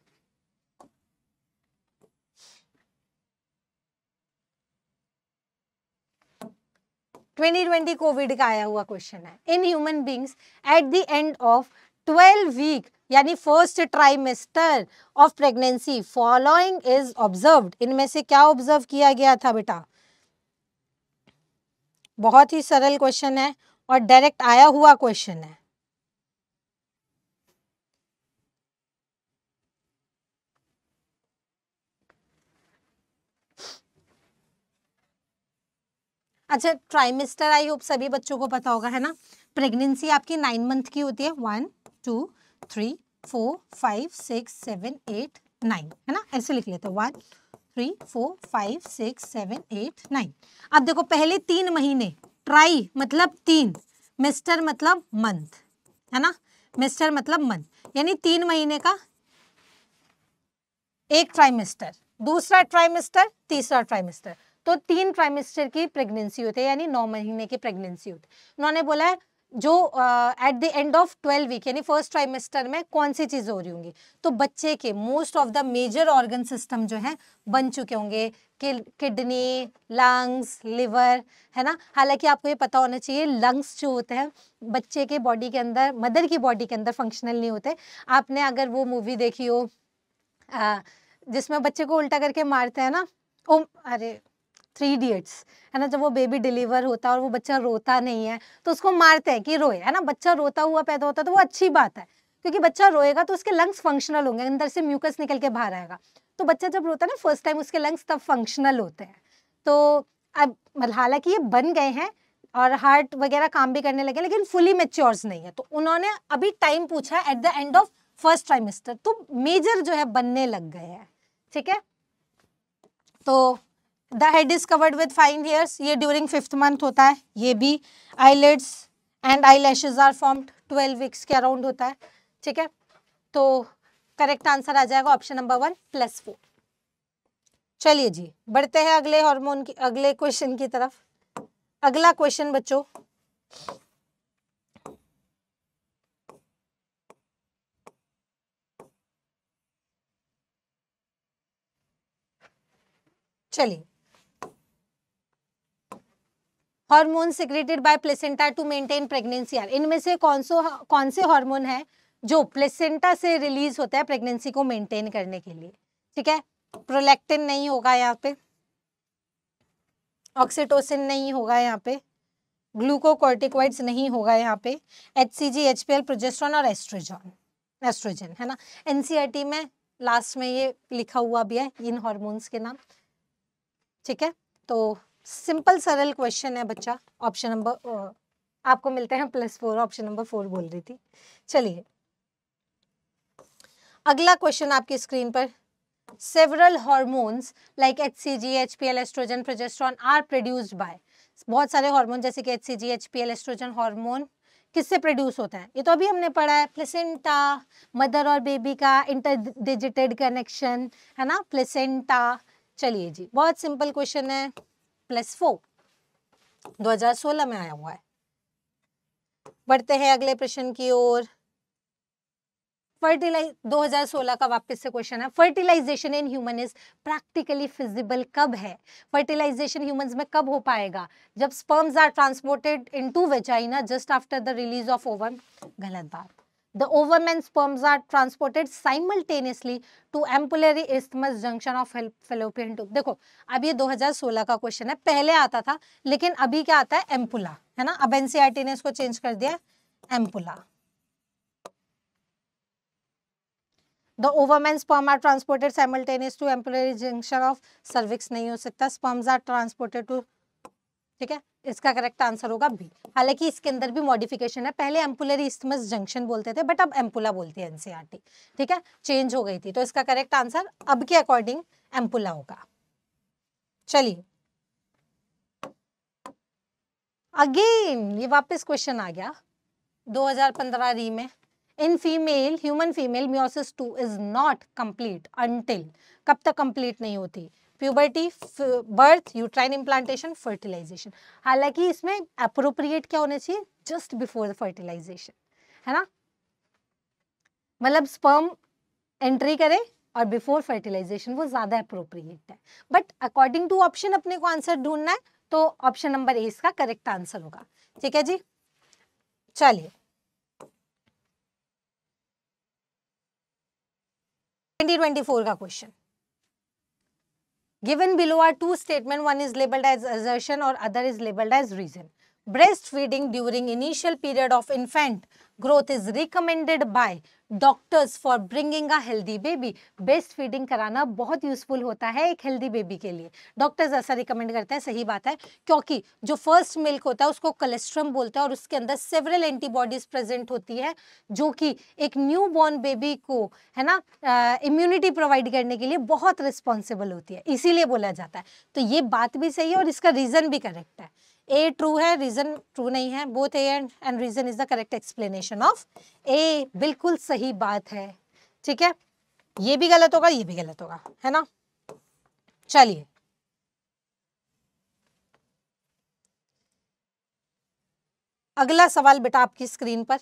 A: (2020) कोविड का आया हुआ क्वेश्चन है। In human beings at the end of 12 week यानी first trimester of pregnancy following is observed, इनमें से क्या ऑब्जर्व किया गया था बेटा? बहुत ही सरल क्वेश्चन है और डायरेक्ट आया हुआ क्वेश्चन है। अच्छा, ट्राइमेस्टर आई होप सभी बच्चों को पता होगा, है ना। प्रेगनेंसी आपकी 9 मंथ की होती है, 1 2 3 4 5 6 7 8 9, है ना, ऐसे लिख लेते हैं 1 3 4 5 6 7 8 9। अब देखो पहले 3 महीने, ट्राई मतलब 3, मिस्टर मतलब मंथ, है ना, मिस्टर मतलब मंथ, यानी 3 महीने का एक ट्राइमेस्टर, दूसरा ट्राइमेस्टर, तीसरा ट्राइमेस्टर, तो 3 ट्राइमेस्टर की प्रेगनेंसी होती है, यानी 9 महीने की प्रेगनेंसी होती है। उन्होंने बोला है जो at the end of 12 week यानी फर्स्ट ट्राइमेस्टर में कौन सी चीजें हो रही होंगी, तो बच्चे के most of the major organ system जो है बन चुके होंगे, किडनी, लंग्स, लिवर, है ना। हालांकि आपको ये पता होना चाहिए लंग्स जो होते हैं बच्चे के बॉडी के अंदर, मदर की बॉडी के अंदर फंक्शनल नहीं होते। आपने अगर वो मूवी देखी हो जिसमें बच्चे को उल्टा करके मारते हैं ना, अरे 3 इडियट्स, है ना, जब वो बेबी डिलीवर होता है और वो बच्चा रोता नहीं है तो उसको मारते हैं कि रोए, है ना। बच्चा रोता हुआ पैदा होता है तो वो अच्छी बात है, क्योंकि बच्चा रोएगा तो उसके लंग्स फंक्शनल होंगे, अंदर से म्यूकस निकल के बाहर आएगा। तो बच्चा जब रोता है ना फर्स्ट टाइम, उसके लंग्स तब फंक्शनल होते हैं। तो अब हालांकि ये बन गए हैं और हार्ट वगैरह काम भी करने लगे, लेकिन फुली मैच्योर्स नहीं है। तो उन्होंने अभी टाइम पूछा है at the end of first trimester, तो मेजर जो है बनने लग गए हैं। ठीक है। तो the head is covered with fine hairs, ये ड्यूरिंग 5th मंथ होता है। ये भी eyelids and eyelashes are formed 12 weeks के अराउंड होता है। ठीक है। तो करेक्ट आंसर आ जाएगा ऑप्शन नंबर 1 +4। चलिए जी बढ़ते हैं अगले हार्मोन की, अगले क्वेश्चन की तरफ। अगला क्वेश्चन बच्चों, चलिए, hormone secreted by placenta to maintain pregnancy are, इनमें से कौन से हार्मोन है जो प्लेसेंटा से रिलीज होता है प्रेगनेंसी को मेंटेन करने के लिए? ठीक है। प्रोलैक्टिन नहीं होगा यहाँ पे, ऑक्सीटोसिन नहीं होगा यहाँ पे, ग्लूकोकॉर्टिकॉइड्स नहीं होगा यहाँ पे, HCG, HPL, प्रोजेस्टेरॉन और एस्ट्रोजन, है ना। NCERT में लास्ट में ये लिखा हुआ भी है इन हार्मोन्स के नाम। ठीक है। तो सिंपल सरल क्वेश्चन है बच्चा। ऑप्शन नंबर आपको मिलते हैं +4, ऑप्शन नंबर 4 बोल रही थी। चलिए अगला क्वेश्चन आपकी स्क्रीन पर, several hormones like HCG, HPL, estrogen, progesterone are produced by, बहुत सारे हार्मोन जैसे कि HCG, HPL, एस्ट्रोजन हार्मोन किससे प्रोड्यूस होता है? ये तो अभी हमने पढ़ा है, प्लेसेंटा, मदर और बेबी का इंटरडिजिटेड कनेक्शन, है ना, प्लेसेंटा। चलिए जी बहुत सिंपल क्वेश्चन है, +4, 2016 में आया हुआ है। बढ़ते हैं अगले प्रश्न की ओर। 2016 का वापस से क्वेश्चन है, fertilization in human is practically feasible कब है? फर्टिलाइजेशन ह्यूमंस में कब हो पाएगा? जब sperms are transported into vagina just after the release of ovum. गलत बात, The ovum and sperms are transported simultaneously to ampullary isthmus junction of fallopian tube. देखो अब ये 2016 का क्वेश्चन है, पहले आता था लेकिन अभी क्या आता है, एम्पुला, है ना. अब एनसीईआरटी ने इसको चेंज कर दिया ampulla. The ovum and sperm are transported simultaneous to ampullary junction of cervix. नहीं हो सकता. Sperms are transported to, ठीक है, इसका करेक्ट आंसर होगा बी. हालांकि इसके अंदर भी मॉडिफिकेशन है, पहले एम्पुलरी इस्थमस जंक्शन बोलते थे बट अब एम्पुला बोलती है एनसीईआरटी. ठीक है, चेंज हो गई थी. तो इसका करेक्ट आंसर अब के अकॉर्डिंग एम्पुला होगा. चलिए अगेन ये वापस क्वेश्चन आ गया 2015 री में. In female, human female, meiosis 2 is not complete until, कब तक कंप्लीट नहीं होती, puberty, birth, uterine implantation, fertilization. हालांकि इसमें अप्रोप्रिएट क्या होना चाहिए, जस्ट बिफोर फर्टिलाइजेशन, है ना. मतलब स्पर्म एंट्री करे और बिफोर फर्टिलाइजेशन, वो ज्यादा अप्रोप्रिएट है. बट अकॉर्डिंग टू ऑप्शन अपने को आंसर ढूंढना है, तो ऑप्शन नंबर ए इसका करेक्ट आंसर होगा. ठीक है जी. चलिए 2024 का question. Given below are two statements, one is labeled as assertion or other is labeled as reason. Breastfeeding during initial period of infant growth is recommended by doctors for bringing a healthy baby. Breast feeding कराना बहुत useful होता है एक healthy baby के लिए. Doctors ऐसा recommend करते हैं, सही बात है, क्योंकि जो फर्स्ट मिल्क होता है उसको कोलेस्ट्रम बोलते हैं और उसके अंदर सेवरल एंटीबॉडीज प्रेजेंट होती है जो कि एक न्यू बॉर्न बेबी को, है ना, इम्यूनिटी प्रोवाइड करने के लिए बहुत रिस्पॉन्सिबल होती है, इसीलिए बोला जाता है. तो ये बात भी सही है और इसका रीजन भी करेक्ट है. ए ट्रू है, रीजन ट्रू नहीं है. Both A and reason is the correct explanation of A. बिल्कुल सही बात है. ठीक है, ये भी गलत होगा, ये भी गलत होगा, है ना. चलिए अगला सवाल बेटा आपकी स्क्रीन पर.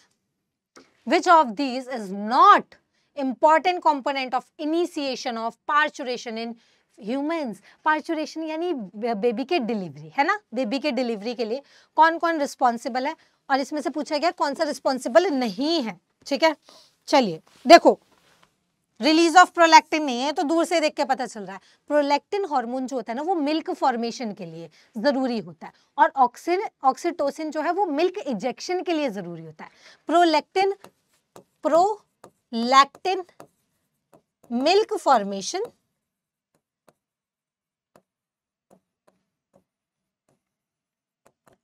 A: Which of these is not important component of initiation of parturition in humans. Parturition यानी बेबी के डिलीवरी, है ना. बेबी के डिलीवरी के लिए कौन कौन रिस्पॉन्सिबल है, और इसमें से पूछा गया कौन सा रिस्पॉन्सिबल नहीं है. ठीक है, चलिए देखो, रिलीज ऑफ प्रोलैक्टिन नहीं है तो दूर से देख के पता चल रहा है. प्रोलैक्टिन हार्मोन जो होता है ना वो मिल्क फॉर्मेशन के लिए जरूरी होता है, और ऑक्सीटोसिन जो है वो मिल्क इजेक्शन के लिए जरूरी होता है. प्रोलैक्टिन मिल्क फॉर्मेशन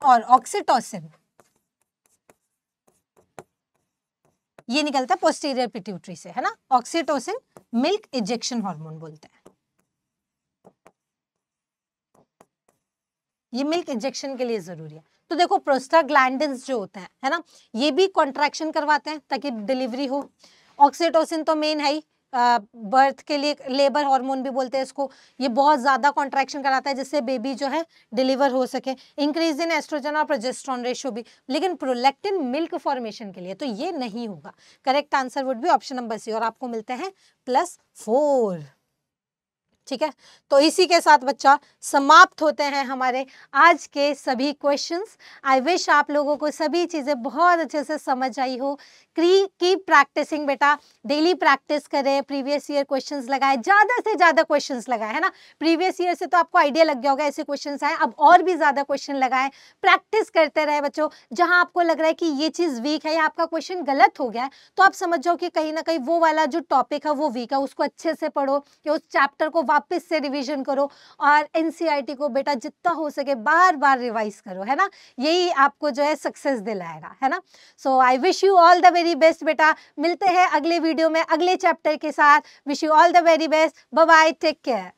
A: और ऑक्सीटोसिन ये निकलता है पोस्टीरियर पिट्यूटरी से, है ना. ऑक्सीटोसिन मिल्क इजेक्शन हार्मोन बोलते हैं. ये मिल्क इंजेक्शन के लिए जरूरी है. तो देखो प्रोस्टाग्लैंडिन्स जो होते हैं, है ना, ये भी कॉन्ट्रैक्शन करवाते हैं ताकि डिलीवरी हो. ऑक्सीटोसिन तो मेन है ही, बर्थ के लिए लेबर हार्मोन भी बोलते हैं इसको. ये बहुत ज्यादा कॉन्ट्रैक्शन कराता है जिससे बेबी जो है डिलीवर हो सके. इंक्रीज इन एस्ट्रोजन और प्रोजेस्टेरोन रेशियो भी. लेकिन प्रोलैक्टिन मिल्क फॉर्मेशन के लिए, तो ये नहीं होगा. Correct answer would be option number C, और आपको मिलते हैं +4. ठीक है, तो इसी के साथ बच्चा समाप्त होते हैं हमारे आज के सभी क्वेश्चंस. आई विश आप लोगों को सभी चीज़ें बहुत अच्छे से समझ आई हो. कीप प्रैक्टिसिंग बेटा, डेली प्रैक्टिस करें, प्रीवियस ईयर क्वेश्चंस लगाए, ज़्यादा से ज़्यादा क्वेश्चंस लगाए, है ना. प्रीवियस ईयर से तो आपको आइडिया लग गया होगा ऐसे क्वेश्चंस आए, अब और भी ज़्यादा क्वेश्चन लगाए. प्रैक्टिस करते रहे बच्चों. जहाँ आपको लग रहा है कि ये चीज़ वीक है या आपका क्वेश्चन गलत हो गया है, तो आप समझ जाओ कि कहीं ना कहीं वो वाला जो टॉपिक है वो वीक है. उसको अच्छे से पढ़ो, कि उस चैप्टर को वापस से रिवीजन करो, और एनसीईआरटी को बेटा जितना हो सके बार बार रिवाइज करो, है ना. यही आपको जो है सक्सेस दिलाएगा, है ना. So I wish you all the very best बेटा. मिलते हैं अगले वीडियो में अगले चैप्टर के साथ. Wish you all the very best. Bye bye, take care.